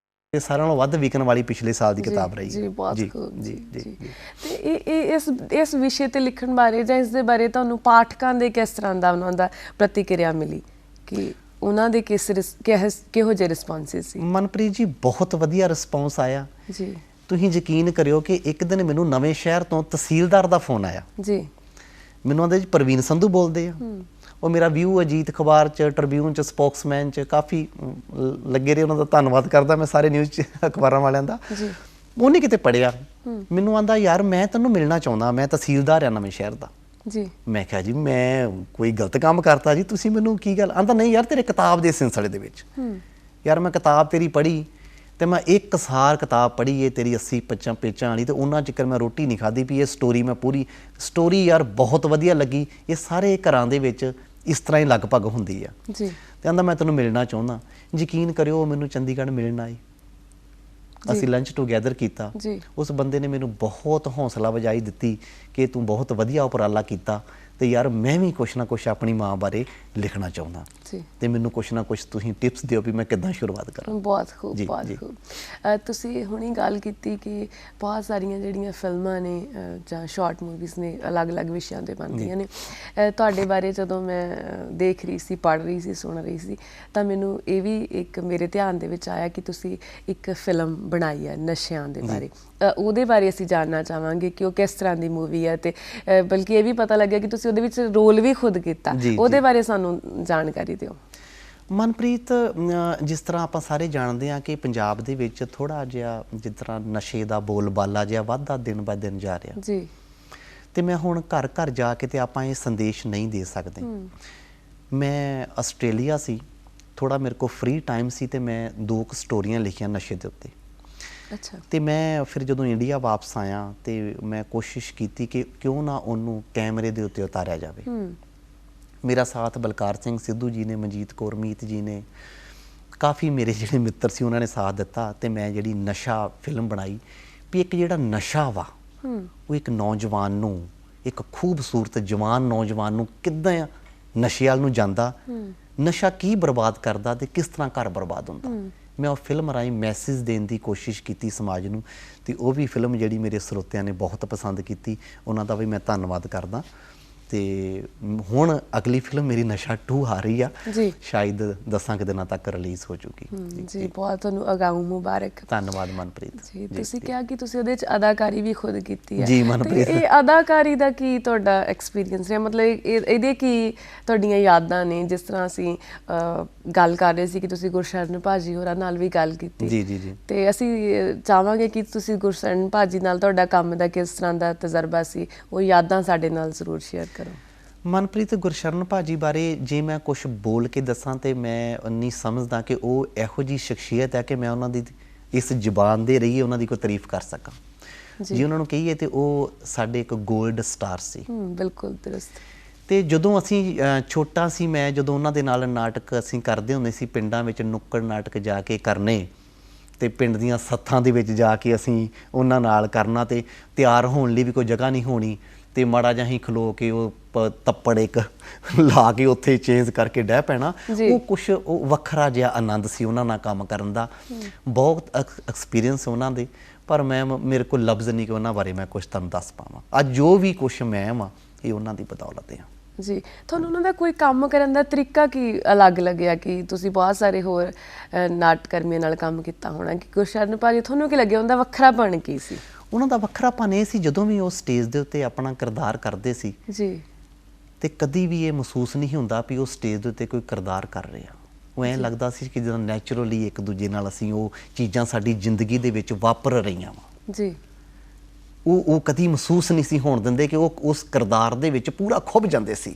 ਇਹ ਸਾਰਿਆਂ ਨਾਲੋਂ ਵੱਧ ਵਿਕਣ ਵਾਲੀ ਪਿਛਲੇ ਸਾਲ ਦੀ ਕਿਤਾਬ ਰਹੀ। ਜੀ ਬਹੁਤ ਖੂਬ ਜੀ ਜੀ। ਤੇ ਇਹ ਇਸ ਵਿਸ਼ੇ ਤੇ ਲਿਖਣ ਬਾਰੇ ਜਾਂ ਇਸ ਦੇ ਬਾਰੇ ਤੁਹਾਨੂੰ ਪਾਠਕਾਂ ਦੇ ਕਿਸ ਤਰ੍ਹਾਂ ਦਾ ਉਹਨਾਂ ਦਾ ਪ੍ਰਤੀਕਿਰਿਆ ਮਿਲੀ ਕਿ ਉਹਨਾਂ ਦੇ ਕਿਹੋ ਜਿਹੇ ਰਿਸਪੌਂਸਿਸ ਸੀ? ਮਨਪ੍ਰੀਤ ਜੀ ਬਹੁਤ ਵਧੀਆ ਰਿਸਪੌਂਸ ਆਇਆ ਜੀ। ਤੁਸੀਂ ਯਕੀਨ ਕਰਿਓ ਕਿ ਇੱਕ ਦਿਨ ਮੈਨੂੰ ਨਵੇਂ ਸ਼ਹਿਰ ਤੋਂ ਤਹਿਸੀਲਦਾਰ ਦਾ ਫੋਨ ਆਇਆ ਜੀ। ਮੈਨੂੰ ਆਂਦੇ ਜੀ ਪ੍ਰਵੀਨ ਸੰਧੂ ਬੋਲਦੇ ਆ। ਉਹ ਮੇਰਾ ਵਿਊ ਅਜੀਤ ਅਖਬਾਰ 'ਚ, ਟ੍ਰਿਬਿਊਨ 'ਚ, ਸਪੋਕਸਮੈਨ 'ਚ ਕਾਫੀ ਲੱਗੇ ਰਹੇ, ਉਹਨਾਂ ਦਾ ਧੰਨਵਾਦ ਕਰਦਾ ਮੈਂ ਸਾਰੇ ਨਿਊਜ਼ ਅਖਬਾਰਾਂ ਵਾਲਿਆਂ ਦਾ। ਜੀ। ਉਹਨੇ ਕਿਤੇ ਪੜ੍ਹਿਆ, ਮੈਨੂੰ ਆਂਦਾ ਯਾਰ ਮੈਂ ਤੈਨੂੰ ਮਿਲਣਾ ਚਾਹੁੰਦਾ, ਮੈਂ ਤਹਿਸੀਲਦਾਰ ਆ ਨਵੇਂ ਸ਼ਹਿਰ ਦਾ। ਜੀ। ਮੈਂ ਕਿਹਾ ਜੀ ਮੈਂ ਕੋਈ ਗਲਤ ਕੰਮ ਕਰਤਾ ਜੀ, ਤੁਸੀਂ ਮੈਨੂੰ ਕੀ ਗੱਲ? ਆਂਦਾ ਨਹੀਂ ਯਾਰ ਤੇਰੇ ਕਿਤਾਬ ਦੇ ਸਿਲਸਿਲੇ ਦੇ ਵਿੱਚ। ਯਾਰ ਮੈਂ ਕਿਤਾਬ ਤੇਰੀ ਪੜ੍ਹੀ ਤੇ ਮੈਂ ਇੱਕ ਸਾਰ ਕਿਤਾਬ ਪੜ੍ਹੀ ਏ ਤੇਰੀ 80 ਪੇਜਾਂ ਵਾਲੀ, ਤੇ ਉਹਨਾਂ ਚਿਕਰ ਮੈਂ ਰੋਟੀ ਨਹੀਂ ਖਾਧੀ ਵੀ ਇਹ ਸਟੋਰੀ ਮੈਂ ਪੂਰੀ ਸਟੋਰੀ ਯਾਰ ਬਹੁਤ ਵਧੀਆ ਲੱਗੀ। ਇਹ ਸਾਰੇ ਘਰਾਂ ਦੇ ਵਿੱਚ ਇਸ ਤਰ੍ਹਾਂ ਹੀ ਲਗਭਗ ਹੁੰਦੀ ਆ ਜੀ। ਤੇ ਆਂਦਾ ਮੈਂ ਤੈਨੂੰ ਮਿਲਣਾ ਚਾਹੁੰਦਾ। ਯਕੀਨ ਕਰਿਓ ਮੈਨੂੰ ਚੰਡੀਗੜ੍ਹ ਮਿਲਣ ਆਏ, ਅਸੀਂ ਲੰਚ ਟੂਗੈਦਰ ਕੀਤਾ। ਉਸ ਬੰਦੇ ਨੇ ਮੈਨੂੰ ਬਹੁਤ ਹੌਸਲਾ ਵਜਾਈ ਦਿੱਤੀ ਕਿ ਤੂੰ ਬਹੁਤ ਵਧੀਆ ਉਪਰਾਲਾ ਕੀਤਾ ਤੇ ਯਾਰ ਮੈਂ ਵੀ ਕੁਛ ਨਾ ਕੁਛ ਆਪਣੀ ਮਾਂ ਬਾਰੇ ਲਿਖਣਾ ਚਾਹੁੰਦਾ ਤੇ ਮੈਨੂੰ ਕੁਛ ਨਾ ਕੁਛ ਤੁਸੀਂ ਟਿਪਸ ਦਿਓ ਵੀ ਮੈਂ ਕਿੱਦਾਂ ਸ਼ੁਰੂਆਤ ਕਰਾਂ। ਬਹੁਤ ਖੂਬ, ਬਹੁਤ ਖੂਬ। ਤੁਸੀਂ ਹੁਣੀ ਗੱਲ ਕੀਤੀ ਕਿ ਬਹੁਤ ਸਾਰੀਆਂ ਜਿਹੜੀਆਂ ਫਿਲਮਾਂ ਨੇ ਜਾਂ ਸ਼ਾਰਟ ਮੂਵੀਜ਼ ਨੇ ਅਲੱਗ-ਅਲੱਗ ਵਿਸ਼ਿਆਂ 'ਤੇ ਬਣਦੀਆਂ ਨੇ। ਤੁਹਾਡੇ ਬਾਰੇ ਜਦੋਂ ਮੈਂ ਦੇਖ ਰਹੀ ਸੀ, ਪੜ੍ਹ ਰਹੀ ਸੀ, ਸੁਣ ਰਹੀ ਸੀ ਤਾਂ ਮੈਨੂੰ ਇਹ ਵੀ ਇੱਕ ਮੇਰੇ ਧਿਆਨ ਦੇ ਵਿੱਚ ਆਇਆ ਕਿ ਤੁਸੀਂ ਇੱਕ ਫਿਲਮ ਬਣਾਈ ਹੈ ਨਸ਼ਿਆਂ ਦੇ ਬਾਰੇ। ਉਹਦੇ ਬਾਰੇ ਅਸੀਂ ਜਾਣਨਾ ਚਾਹਾਂਗੇ ਕਿ ਉਹ ਕਿਸ ਤਰ੍ਹਾਂ ਦੀ ਮੂਵੀ ਹੈ ਤੇ ਬਲਕਿ ਇਹ ਵੀ ਪਤਾ ਲੱਗਿਆ ਕਿ ਤੁਸੀਂ ਉਹਦੇ ਵਿੱਚ ਰੋਲ ਵੀ ਖੁਦ ਕੀਤਾ। ਉਹਦੇ ਬਾਰੇ ਸਾਨੂੰ ਜਾਣਕਾਰੀ ਦਿਓ। ਮਨਪ੍ਰੀਤ, ਜਿਸ ਤਰ੍ਹਾਂ ਆਪਾਂ ਸਾਰੇ ਜਾਣਦੇ ਹਾਂ ਕਿ ਪੰਜਾਬ ਦੇ ਵਿੱਚ ਥੋੜ੍ਹਾ ਜਿਹਾ ਜਿਸ ਤਰ੍ਹਾਂ ਨਸ਼ੇ ਦਾ ਬੋਲਬਾਲਾ ਜਿਹਾ ਵੱਧਦਾ ਦਿਨ ਬਾਏ ਦਿਨ ਜਾ ਰਿਹਾ ਜੀ, ਤੇ ਮੈਂ ਹੁਣ ਘਰ ਘਰ ਜਾ ਕੇ ਤੇ ਆਪਾਂ ਇਹ ਸੰਦੇਸ਼ ਨਹੀਂ ਦੇ ਸਕਦੇ। ਮੈਂ ਆਸਟ੍ਰੇਲੀਆ ਸੀ, ਥੋੜ੍ਹਾ ਮੇਰੇ ਕੋਲ ਫ੍ਰੀ ਟਾਈਮ ਸੀ ਤੇ ਮੈਂ 2 ਸਟੋਰੀਆਂ ਲਿਖੀਆਂ ਨਸ਼ੇ ਦੇ ਉੱਤੇ। ਅੱਛਾ। ਤੇ ਮੈਂ ਫਿਰ ਜਦੋਂ ਇੰਡੀਆ ਵਾਪਸ ਆਇਆ ਤੇ ਮੈਂ ਕੋਸ਼ਿਸ਼ ਕੀਤੀ ਕਿ ਕਿਉਂ ਨਾ ਉਹਨੂੰ ਕੈਮਰੇ ਦੇ ਉੱਤੇ ਉਤਾਰਿਆ ਜਾਵੇ। ਮੇਰਾ ਸਾਥ ਬਲਕਾਰ ਸਿੰਘ ਸਿੱਧੂ ਜੀ ਨੇ, ਮਨਜੀਤ ਕੌਰ ਮੀਤ ਜੀ ਨੇ, ਕਾਫੀ ਮੇਰੇ ਜਿਹੜੇ ਮਿੱਤਰ ਸੀ ਉਹਨਾਂ ਨੇ ਸਾਥ ਦਿੱਤਾ ਤੇ ਮੈਂ ਜਿਹੜੀ ਨਸ਼ਾ ਫਿਲਮ ਬਣਾਈ ਵੀ ਇੱਕ ਜਿਹੜਾ ਨਸ਼ਾ ਵਾ ਉਹ ਇੱਕ ਨੌਜਵਾਨ ਨੂੰ, ਇੱਕ ਖੂਬਸੂਰਤ ਜਵਾਨ ਨੌਜਵਾਨ ਨੂੰ ਕਿੱਦਾਂ ਨਸ਼ੇ ਵੱਲ ਨੂੰ ਜਾਂਦਾ, ਨਸ਼ਾ ਕੀ ਬਰਬਾਦ ਕਰਦਾ ਤੇ ਕਿਸ ਤਰ੍ਹਾਂ ਘਰ ਬਰਬਾਦ ਹੁੰਦਾ। ਮੈਂ ਉਹ ਫਿਲਮ ਰਾਹੀਂ ਮੈਸੇਜ ਦੇਣ ਦੀ ਕੋਸ਼ਿਸ਼ ਕੀਤੀ ਸਮਾਜ ਨੂੰ ਤੇ ਉਹ ਵੀ ਫਿਲਮ ਜਿਹੜੀ ਮੇਰੇ ਸਰੋਤਿਆਂ ਨੇ ਬਹੁਤ ਪਸੰਦ ਕੀਤੀ, ਉਹਨਾਂ ਦਾ ਵੀ ਮੈਂ ਧੰਨਵਾਦ ਕਰਦਾ। ਤੇ ਹੁਣ ਅਗਲੀ ਫਿਲਮ ਮੇਰੀ ਨਸ਼ਾ 2 ਆ ਰਹੀ ਆ, ਸ਼ਾਇਦ 10 ਦਿਨਾਂ ਤੱਕ ਰਿਲੀਜ਼ ਹੋ ਚੁੱਕੀ। ਜੀ, ਬਹੁਤ ਤੁਹਾਨੂੰ ਅਗਾਊਂ ਮੁਬਾਰਕ। ਧੰਨਵਾਦ ਮਨਪ੍ਰੀਤ ਜੀ। ਤੁਸੀਂ ਕਿਹਾ ਕਿ ਤੁਸੀਂ ਉਹਦੇ 'ਚ ਅਦਾਕਾਰੀ ਵੀ ਖੁਦ ਕੀਤੀ ਹੈ। ਜੀ ਮਨਪ੍ਰੀਤ। ਇਹ ਅਦਾਕਾਰੀ ਦਾ ਕੀ ਤੁਹਾਡਾ ਐਕਸਪੀਰੀਅੰਸ ਰਿਹਾ? ਮਤਲਬ ਇਹਦੇ ਕੀ ਤੁਹਾਡੀਆਂ ਯਾਦਾਂ ਨੇ? ਜਿਸ ਤਰ੍ਹਾਂ ਅਸੀਂ ਗੱਲ ਕਰ ਰਹੇ ਸੀ ਕਿ ਤੁਸੀਂ ਗੁਰਸ਼ਰਨ ਭਾਜੀ ਹੋਰਾਂ ਨਾਲ ਵੀ ਗੱਲ ਕੀਤੀ। ਜੀ ਜੀ ਜੀ। ਤੇ ਅਸੀਂ ਚਾਹਾਂਗੇ ਕਿ ਤੁਸੀਂ ਗੁਰਸ਼ਰਨ ਭਾਜੀ ਨਾਲ ਤੁਹਾਡਾ ਕੰਮ ਦਾ ਕਿਸ ਤਰ੍ਹਾਂ ਦਾ ਤਜਰਬਾ ਸੀ, ਉਹ ਯਾਦਾਂ ਸਾਡੇ ਨਾਲ ਜ਼ਰੂਰ ਸ਼ੇਅਰ ਕਰੋ। ਮਨਪ੍ਰੀਤ, ਗੁਰਸ਼ਰਨ ਭਾਜੀ ਬਾਰੇ ਜੇ ਮੈਂ ਕੁਛ ਬੋਲ ਕੇ ਦੱਸਾਂ ਤੇ ਮੈਂ ਉਨੀ ਸਮਝਦਾ ਕਿ ਉਹ ਇਹੋ ਜਿਹੀ ਸ਼ਖਸੀਅਤ ਹੈ ਕਿ ਮੈਂ ਉਹਨਾਂ ਦੀ ਇਸ ਜ਼ੁਬਾਨ ਦੇ ਰਹੀਏ ਉਹਨਾਂ ਦੀ ਕੋਈ ਤਾਰੀਫ ਕਰ ਸਕਾਂ। ਜੀ ਉਹਨਾਂ ਨੂੰ ਕਹੀਏ ਤੇ ਉਹ ਸਾਡੇ ਇੱਕ ਗੋਲਡ ਸਟਾਰ ਸੀ। ਬਿਲਕੁਲ ਦਰੁਸਤ। ਤੇ ਜਦੋਂ ਅਸੀਂ ਛੋਟਾ ਸੀ, ਮੈਂ ਜਦੋਂ ਉਹਨਾਂ ਦੇ ਨਾਲ ਨਾਟਕ ਅਸੀਂ ਕਰਦੇ ਹੁੰਦੇ ਸੀ, ਪਿੰਡਾਂ ਵਿੱਚ ਨੁੱਕੜ ਨਾਟਕ ਜਾ ਕੇ ਕਰਨੇ ਤੇ ਪਿੰਡ ਦੀਆਂ ਸੱਥਾਂ ਦੇ ਵਿੱਚ ਜਾ ਕੇ ਅਸੀਂ ਉਹਨਾਂ ਨਾਲ ਕਰਨਾ ਤੇ ਤਿਆਰ ਹੋਣ ਲਈ ਵੀ ਕੋਈ ਜਗ੍ਹਾ ਨਹੀਂ ਹੋਣੀ ਤੇ ਮਾੜਾ ਜਿਹਾ ਹੀ ਖਲੋ ਕੇ ਉਹ ਤੱਪੜ ਇੱਕ ਲਾ ਕੇ ਉੱਥੇ ਚੇਂਜ ਕਰਕੇ ਡਹਿ ਪੈਣਾ। ਉਹ ਕੁਛ ਉਹ ਵੱਖਰਾ ਜਿਹਾ ਆਨੰਦ ਸੀ ਉਹਨਾਂ ਨਾਲ ਕੰਮ ਕਰਨ ਦਾ, ਬਹੁਤ ਐਕਸਪੀਰੀਅੰਸ ਉਹਨਾਂ ਦੇ, ਪਰ ਮੈਂ ਮੇਰੇ ਕੋਲ ਲਫ਼ਜ਼ ਨਹੀਂ ਕਿ ਉਹਨਾਂ ਬਾਰੇ ਮੈਂ ਕੁਛ ਤੁਹਾਨੂੰ ਦੱਸ ਪਾਵਾਂ। ਅੱਜ ਜੋ ਵੀ ਕੁਛ ਮੈਂ ਵਾਂ ਇਹ ਉਹਨਾਂ ਦੀ ਬਦੌਲਤ ਆ। ਜੀ। ਤੁਹਾਨੂੰ ਉਹਨਾਂ ਦਾ ਕੋਈ ਕੰਮ ਕਰਨ ਦਾ ਤਰੀਕਾ ਕੀ ਅਲੱਗ ਲੱਗਿਆ ਕਿ ਤੁਸੀਂ ਬਹੁਤ ਸਾਰੇ ਹੋਰ ਨਾਟਕਰਮੀਆਂ ਨਾਲ ਕੰਮ ਕੀਤਾ ਹੋਣਾ, ਕਿ ਗੁਰਸ਼ਰਨ ਭਾਜੀ ਤੁਹਾਨੂੰ ਕੀ ਲੱਗਿਆ ਉਹਨਾਂ ਦਾ ਵੱਖਰਾਪਣ ਕੀ ਸੀ? ਉਹਨਾਂ ਦਾ ਵੱਖਰਾਪਣ ਇਹ ਸੀ ਜਦੋਂ ਵੀ ਉਹ ਸਟੇਜ ਦੇ ਉੱਤੇ ਆਪਣਾ ਕਿਰਦਾਰ ਕਰਦੇ ਸੀ ਜੀ ਤੇ ਕਦੀ ਵੀ ਇਹ ਮਹਿਸੂਸ ਨਹੀਂ ਹੁੰਦਾ ਵੀ ਉਹ ਸਟੇਜ ਦੇ ਉੱਤੇ ਕੋਈ ਕਿਰਦਾਰ ਕਰ ਰਿਹਾ। ਉਹ ਐਂ ਲੱਗਦਾ ਸੀ ਕਿ ਜਦੋਂ ਨੈਚੁਰਲੀ ਇੱਕ ਦੂਜੇ ਨਾਲ ਅਸੀਂ ਉਹ ਚੀਜ਼ਾਂ ਸਾਡੀ ਜ਼ਿੰਦਗੀ ਦੇ ਵਿੱਚ ਵਾਪਰ ਰਹੀਆਂ ਵਾ ਜੀ, ਉਹ ਕਦੀ ਮਹਿਸੂਸ ਨਹੀਂ ਸੀ ਹੋਣ ਦਿੰਦੇ ਕਿ ਉਹ ਉਸ ਕਿਰਦਾਰ ਦੇ ਵਿੱਚ ਪੂਰਾ ਖੁੱਭ ਜਾਂਦੇ ਸੀ।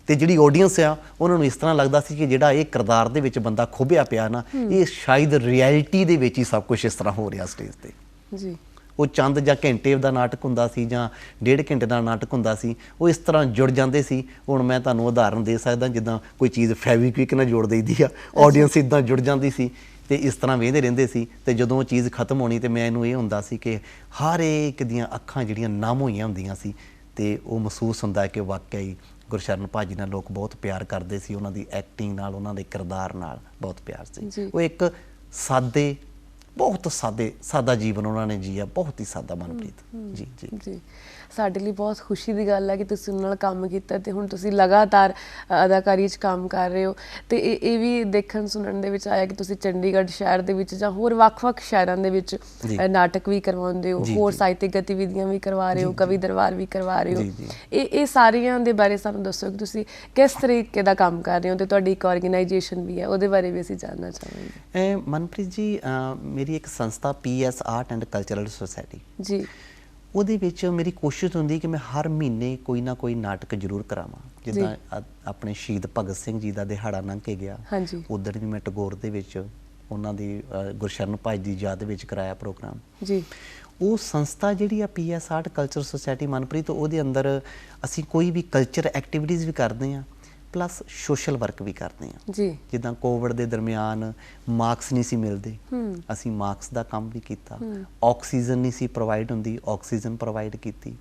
ਤੇ ਜਿਹੜੀ ਆਡੀਅנס ਆ ਉਹਨਾਂ ਨੂੰ ਇਸ ਤਰ੍ਹਾਂ ਲੱਗਦਾ ਸੀ ਕਿ ਜਿਹੜਾ ਇਹ ਕਿਰਦਾਰ ਦੇ ਵਿੱਚ ਬੰਦਾ ਖੁੱਭਿਆ ਪਿਆ ਨਾ, ਇਹ ਸ਼ਾਇਦ ਰਿਐਲਿਟੀ ਦੇ ਵਿੱਚ ਹੀ ਸਭ ਕੁਝ ਇਸ ਤਰ੍ਹਾਂ ਹੋ ਰਿਹਾ ਸਟੇਜ ਤੇ। ਜੀ, ਉਹ ਚੰਦ ਜਾਂ ਘੰਟੇ ਦਾ ਨਾਟਕ ਹੁੰਦਾ ਸੀ ਜਾਂ 1.5 ਘੰਟੇ ਦਾ ਨਾਟਕ ਹੁੰਦਾ ਸੀ, ਉਹ ਇਸ ਤਰ੍ਹਾਂ ਜੁੜ ਜਾਂਦੇ ਸੀ। ਹੁਣ ਮੈਂ ਤੁਹਾਨੂੰ ਉਦਾਹਰਨ ਦੇ ਸਕਦਾ, ਜਿੱਦਾਂ ਕੋਈ ਚੀਜ਼ ਫੈਵੀਕਵਿਕ ਨਾਲ ਜੋੜ ਦਈਦੀ ਆ, ਆਡੀਅנס ਇੱਦਾਂ ਜੁੜ ਜਾਂਦੀ ਸੀ ਤੇ ਇਸ ਤਰ੍ਹਾਂ ਵੇਖਦੇ ਰਹਿੰਦੇ ਸੀ। ਤੇ ਜਦੋਂ ਉਹ ਚੀਜ਼ ਖਤਮ ਹੋਣੀ ਤੇ ਮੈਨੂੰ ਇਹ ਹੁੰਦਾ ਸੀ ਕਿ ਹਰ ਇੱਕ ਦੀਆਂ ਅੱਖਾਂ ਜਿਹੜੀਆਂ ਨਮ ਹੋਈਆਂ ਹੁੰਦੀਆਂ ਸੀ ਤੇ ਉਹ ਮਹਿਸੂਸ ਹੁੰਦਾ ਕਿ ਵਾਕਿਆ ਹੀ ਗੁਰਸ਼ਰਨ ਭਾਜੀ ਨਾਲ ਲੋਕ ਬਹੁਤ ਪਿਆਰ ਕਰਦੇ ਸੀ, ਉਹਨਾਂ ਦੀ ਐਕਟਿੰਗ ਨਾਲ, ਉਹਨਾਂ ਦੇ ਕਿਰਦਾਰ ਨਾਲ ਬਹੁਤ ਪਿਆਰ ਸੀ। ਉਹ ਇੱਕ ਸਾਦੇ, ਬਹੁਤ ਸਾਦਾ ਜੀਵਨ ਉਹਨਾਂ ਨੇ ਜੀਆ, ਬਹੁਤ ਹੀ ਸਾਦਾ ਮਨਪ੍ਰੀਤ ਜੀ। ਜੀ ਜੀ, ਸਾਡੇ ਲਈ ਬਹੁਤ ਖੁਸ਼ੀ ਦੀ ਗੱਲ ਹੈ ਕਿ ਤੁਸੀਂ ਉਹਨਾਂ ਨਾਲ ਕੰਮ ਕੀਤਾ ਤੇ ਹੁਣ ਤੁਸੀਂ ਲਗਾਤਾਰ ਅਦਾਕਾਰੀ 'ਚ ਕੰਮ ਕਰ ਰਹੇ ਹੋ। ਤੇ ਇਹ ਵੀ ਦੇਖਣ ਸੁਣਨ ਦੇ ਵਿੱਚ ਆਇਆ ਕਿ ਤੁਸੀਂ ਚੰਡੀਗੜ੍ਹ ਸ਼ਹਿਰ ਦੇ ਵਿੱਚ ਜਾਂ ਹੋਰ ਵੱਖ-ਵੱਖ ਸ਼ਹਿਰਾਂ ਦੇ ਵਿੱਚ ਨਾਟਕ ਵੀ ਕਰਵਾਉਂਦੇ ਹੋ, ਹੋਰ ਸਾਹਿਤਕ ਗਤੀਵਿਧੀਆਂ ਵੀ ਕਰਵਾ ਰਹੇ ਹੋ, ਕਵੀ ਦਰਬਾਰ ਵੀ ਕਰਵਾ ਰਹੇ ਹੋ। ਇਹ ਸਾਰੀਆਂ ਦੇ ਬਾਰੇ ਸਾਨੂੰ ਦੱਸੋ ਕਿ ਤੁਸੀਂ ਕਿਸ ਤਰੀਕੇ ਦਾ ਕੰਮ ਕਰ ਰਹੇ ਹੋ ਤੇ ਤੁਹਾਡੀ ਇੱਕ ਆਰਗੇਨਾਈਜੇਸ਼ਨ ਵੀ ਹੈ, ਉਹਦੇ ਬਾਰੇ ਵੀ ਅਸੀਂ ਜਾਣਨਾ ਚਾਹਾਂਗੇ। ਮਨਪ੍ਰੀਤ ਜੀ, ਮੇਰੀ ਇੱਕ ਸੰਸਥਾ PS art and cultural society ਜੀ, ਉਹਦੇ ਵਿੱਚ ਮੇਰੀ ਕੋਸ਼ਿਸ਼ ਹੁੰਦੀ ਕਿ ਮੈਂ ਹਰ ਮਹੀਨੇ ਕੋਈ ਨਾ ਕੋਈ ਨਾਟਕ ਜ਼ਰੂਰ ਕਰਾਵਾਂ। ਜਿੱਦਾਂ ਆਪਣੇ ਸ਼ਹੀਦ ਭਗਤ ਸਿੰਘ ਜੀ ਦਾ ਦਿਹਾੜਾ ਲੰਘ ਕੇ ਗਿਆ, ਉੱਧਰ ਵੀ ਮੈਂ ਟੈਗੋਰ ਦੇ ਵਿੱਚ ਉਹਨਾਂ ਦੀ ਗੁਰਸ਼ਰਨ ਭਾਜੀ ਦੀ ਯਾਦ ਵਿੱਚ ਕਰਾਇਆ ਪ੍ਰੋਗਰਾਮ ਜੀ। ਉਹ ਸੰਸਥਾ ਜਿਹੜੀ ਆ PS art culture society Manpreet, ਉਹਦੇ ਅੰਦਰ ਅਸੀਂ ਕੋਈ ਵੀ ਕਲਚਰ ਐਕਟੀਵਿਟੀਜ਼ ਵੀ ਕਰਦੇ ਹਾਂ, ਪਲੱਸ ਸੋਸ਼ਲ ਵਰਕ ਵੀ ਕਰਦੇ ਹਾਂ ਜੀ। ਜਿੱਦਾਂ ਕੋਵਿਡ ਦੇ ਦਰਮਿਆਨ ਮਾਸਕ ਨਹੀਂ ਸੀ ਮਿਲਦੇ, ਅਸੀਂ ਮਾਸਕ ਦਾ ਕੰਮ ਵੀ ਕੀਤਾ। ਆਕਸੀਜਨ ਨਹੀਂ ਸੀ ਪ੍ਰੋਵਾਈਡ ਹੁੰਦੀ, ਆਕਸੀਜਨ ਪ੍ਰੋਵਾਈਡ ਕੀਤੀ।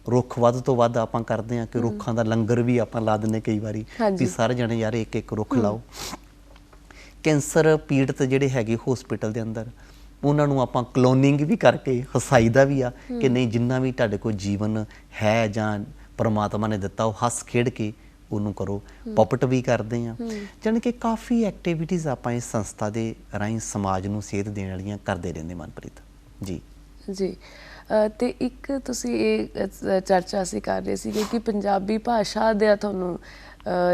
ਰੁੱਖ ਵੱਧ ਤੋਂ ਵੱਧ ਆਪਾਂ ਕਰਦੇ ਹਾਂ ਕਿ ਰੁੱਖਾਂ ਦਾ ਲੰਗਰ ਵੀ ਆਪਾਂ ਲਾ ਦਿੰਦੇ ਕਈ ਵਾਰੀ ਵੀ ਸਾਰੇ ਜਣੇ ਯਾਰ ਇੱਕ ਇੱਕ ਰੁੱਖ ਲਾਓ। ਕੈਂਸਰ ਪੀੜਤ ਜਿਹੜੇ ਹੈਗੇ ਹਸਪੀਟਲ ਦੇ ਅੰਦਰ, ਉਹਨਾਂ ਨੂੰ ਆਪਾਂ ਕਲੋਨਿੰਗ ਵੀ ਕਰਕੇ ਹਸਾਈਦਾ ਵੀ ਆ ਕਿ ਨਹੀਂ, ਜਿੰਨਾ ਵੀ ਤੁਹਾਡੇ ਕੋਲ ਜੀਵਨ ਹੈ ਜਾਂ ਪਰਮਾਤਮਾ ਨੇ ਦਿੱਤਾ, ਉਹ ਹੱਸ ਖੇਡ ਕੇ ਉਹਨੂੰ ਕਰੋ। ਪਪਟ ਵੀ ਕਰਦੇ ਹਾਂ, ਜਾਣੀ ਕਿ ਕਾਫੀ ਐਕਟੀਵਿਟੀਜ਼ ਆਪਾਂ ਇਸ ਸੰਸਥਾ ਦੇ ਰਾਹੀਂ ਸਮਾਜ ਨੂੰ ਸੇਧ ਦੇਣ ਵਾਲੀਆਂ ਕਰਦੇ ਰਹਿੰਦੇ ਮਨਪ੍ਰੀਤ ਜੀ। ਜੀ, ਤੇ ਇੱਕ ਤੁਸੀਂ ਇਹ ਚਰਚਾ ਅਸੀਂ ਕਰ ਰਹੇ ਸੀ ਕਿ ਪੰਜਾਬੀ ਭਾਸ਼ਾ ਦਾ ਤੁਹਾਨੂੰ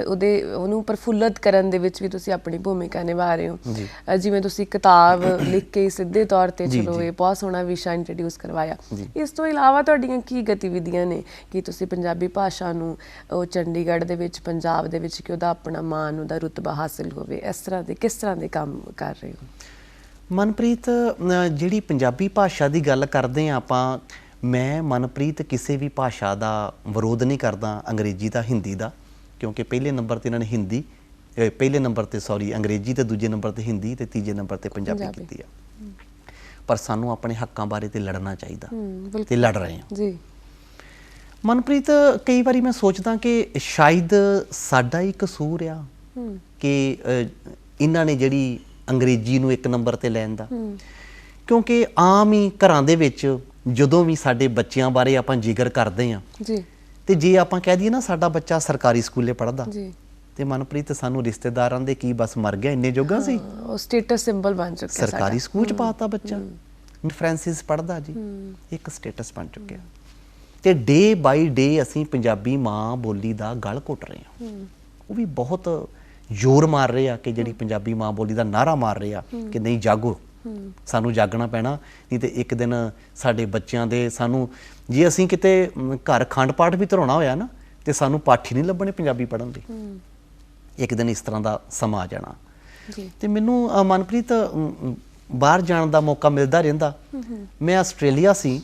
ਉਹਨੂੰ ਪ੍ਰਫੁੱਲਤ ਕਰਨ ਦੇ ਵਿੱਚ ਵੀ ਤੁਸੀਂ ਆਪਣੀ ਭੂਮਿਕਾ ਨਿਭਾ ਰਹੇ ਹੋ। ਜਿਵੇਂ ਤੁਸੀਂ ਕਿਤਾਬ ਲਿਖ ਕੇ ਸਿੱਧੇ ਤੌਰ ਤੇ ਚਲੋ ਇਹ ਬਹੁਤ ਸੋਹਣਾ ਵਿਸ਼ਾ ਇੰਟਰੋਡਿਊਸ ਕਰਵਾਇਆ। ਇਸ ਤੋਂ ਇਲਾਵਾ ਤੁਹਾਡੀਆਂ ਕੀ ਗਤੀਵਿਧੀਆਂ ਨੇ ਕਿ ਤੁਸੀਂ ਪੰਜਾਬੀ ਭਾਸ਼ਾ ਨੂੰ ਉਹ ਚੰਡੀਗੜ੍ਹ ਦੇ ਵਿੱਚ, ਪੰਜਾਬ ਦੇ ਵਿੱਚ, ਕਿ ਉਹਦਾ ਆਪਣਾ ਮਾਣ, ਉਹਦਾ ਰੁਤਬਾ ਹਾਸਿਲ ਹੋਵੇ, ਇਸ ਤਰ੍ਹਾਂ ਦੇ ਕਿਸ ਤਰ੍ਹਾਂ ਦੇ ਕੰਮ ਕਰ ਰਹੇ ਹੋ? ਮਨਪ੍ਰੀਤ, ਜਿਹੜੀ ਪੰਜਾਬੀ ਭਾਸ਼ਾ ਦੀ ਗੱਲ ਕਰਦੇ ਹਾਂ ਆਪਾਂ, ਮੈਂ ਮਨਪ੍ਰੀਤ ਕਿਸੇ ਵੀ ਭਾਸ਼ਾ ਦਾ ਵਿਰੋਧ ਨਹੀਂ ਕਰਦਾ, ਅੰਗਰੇਜ਼ੀ ਦਾ, ਹਿੰਦੀ ਦਾ, ਕਿਉਂਕਿ ਪਹਿਲੇ ਨੰਬਰ ਤੇ ਇਹਨਾਂ ਨੇ ਅੰਗਰੇਜ਼ੀ ਤੇ ਦੂਜੇ ਨੰਬਰ ਤੇ ਹਿੰਦੀ ਤੇ ਤੀਜੇ ਨੰਬਰ ਤੇ ਪੰਜਾਬੀ ਕੀਤੀ ਆ। ਪਰ ਸਾਨੂੰ ਆਪਣੇ ਹੱਕਾਂ ਬਾਰੇ ਤੇ ਲੜਨਾ ਚਾਹੀਦਾ ਤੇ ਲੜ ਰਹੇ ਹਾਂ ਜੀ। ਮਨਪ੍ਰੀਤ, ਕਈ ਵਾਰੀ ਮੈਂ ਸੋਚਦਾ ਕਿ ਸ਼ਾਇਦ ਸਾਡਾ ਹੀ ਕਸੂਰ ਆ ਕਿ ਇਹਨਾਂ ਨੇ ਜਿਹੜੀ ਅੰਗਰੇਜ਼ੀ ਨੂੰ ਇੱਕ ਨੰਬਰ ਤੇ ਲੈਣ ਦਾ, ਕਿਉਂਕਿ ਆਮ ਹੀ ਘਰਾਂ ਦੇ ਵਿੱਚ ਜਦੋਂ ਵੀ ਸਾਡੇ ਬੱਚਿਆਂ ਬਾਰੇ ਆਪਾਂ ਜ਼ਿਕਰ ਕਰਦੇ ਹਾਂ ਤੇ ਜੇ ਆਪਾਂ ਕਹਿ ਦਈਏ ਨਾ ਸਾਡਾ ਬੱਚਾ ਸਰਕਾਰੀ ਸਕੂਲੇ ਪੜ੍ਹਦਾ ਤੇ ਮਨਪ੍ਰੀਤ ਸਾਨੂੰ ਰਿਸ਼ਤੇਦਾਰਾਂ ਦੇ ਕੀ ਬਸ ਮਰ ਗਿਆ, ਇੰਨੇ ਜੋਗਾ ਸੀ, ਉਹ ਸਟੇਟਸ ਸਿੰਬਲ ਬਣ ਚੁੱਕਿਆ। ਸਰਕਾਰੀ ਸਕੂਲ ਚ ਪਾਤਾ ਬੱਚਾ, ਫ੍ਰਾਂਸਿਸ ਪੜ੍ਹਦਾ ਜੀ, ਇੱਕ ਸਟੇਟਸ ਬਣ ਚੁੱਕਿਆ। ਤੇ ਡੇ ਬਾਈ ਡੇ ਅਸੀਂ ਪੰਜਾਬੀ ਮਾਂ ਬੋਲੀ ਦਾ ਗਲ ਘੁੱਟ ਰਹੇ ਹਾਂ। ਉਹ ਵੀ ਬਹੁਤ ਜ਼ੋਰ ਮਾਰ ਰਹੇ ਆ ਕਿ ਜਿਹੜੀ ਪੰਜਾਬੀ ਮਾਂ ਬੋਲੀ ਦਾ ਨਾਅਰਾ ਮਾਰ ਰਹੇ ਆ ਕਿ ਨਹੀਂ ਜਾਗੋ, ਸਾਨੂੰ ਜਾਗਣਾ ਪੈਣਾ, ਨਹੀਂ ਤੇ ਇੱਕ ਦਿਨ ਸਾਡੇ ਬੱਚਿਆਂ ਦੇ, ਸਾਨੂੰ ਜੇ ਅਸੀਂ ਕਿਤੇ ਘਰ ਅਖੰਡ ਪਾਠ ਵੀ ਧਰਾਉਣਾ ਹੋਇਆ ਨਾ ਤੇ ਸਾਨੂੰ ਪਾਠੀ ਨਹੀਂ ਲੱਭਣੇ ਪੰਜਾਬੀ ਪੜ੍ਹਨ ਦੇ। ਇੱਕ ਦਿਨ ਇਸ ਤਰ੍ਹਾਂ ਦਾ ਸਮਾਂ ਆ ਜਾਣਾ। ਤੇ ਮੈਨੂੰ ਮਨਪ੍ਰੀਤ ਬਾਹਰ ਜਾਣ ਦਾ ਮੌਕਾ ਮਿਲਦਾ ਰਹਿੰਦਾ। ਮੈਂ ਆਸਟ੍ਰੇਲੀਆ ਸੀ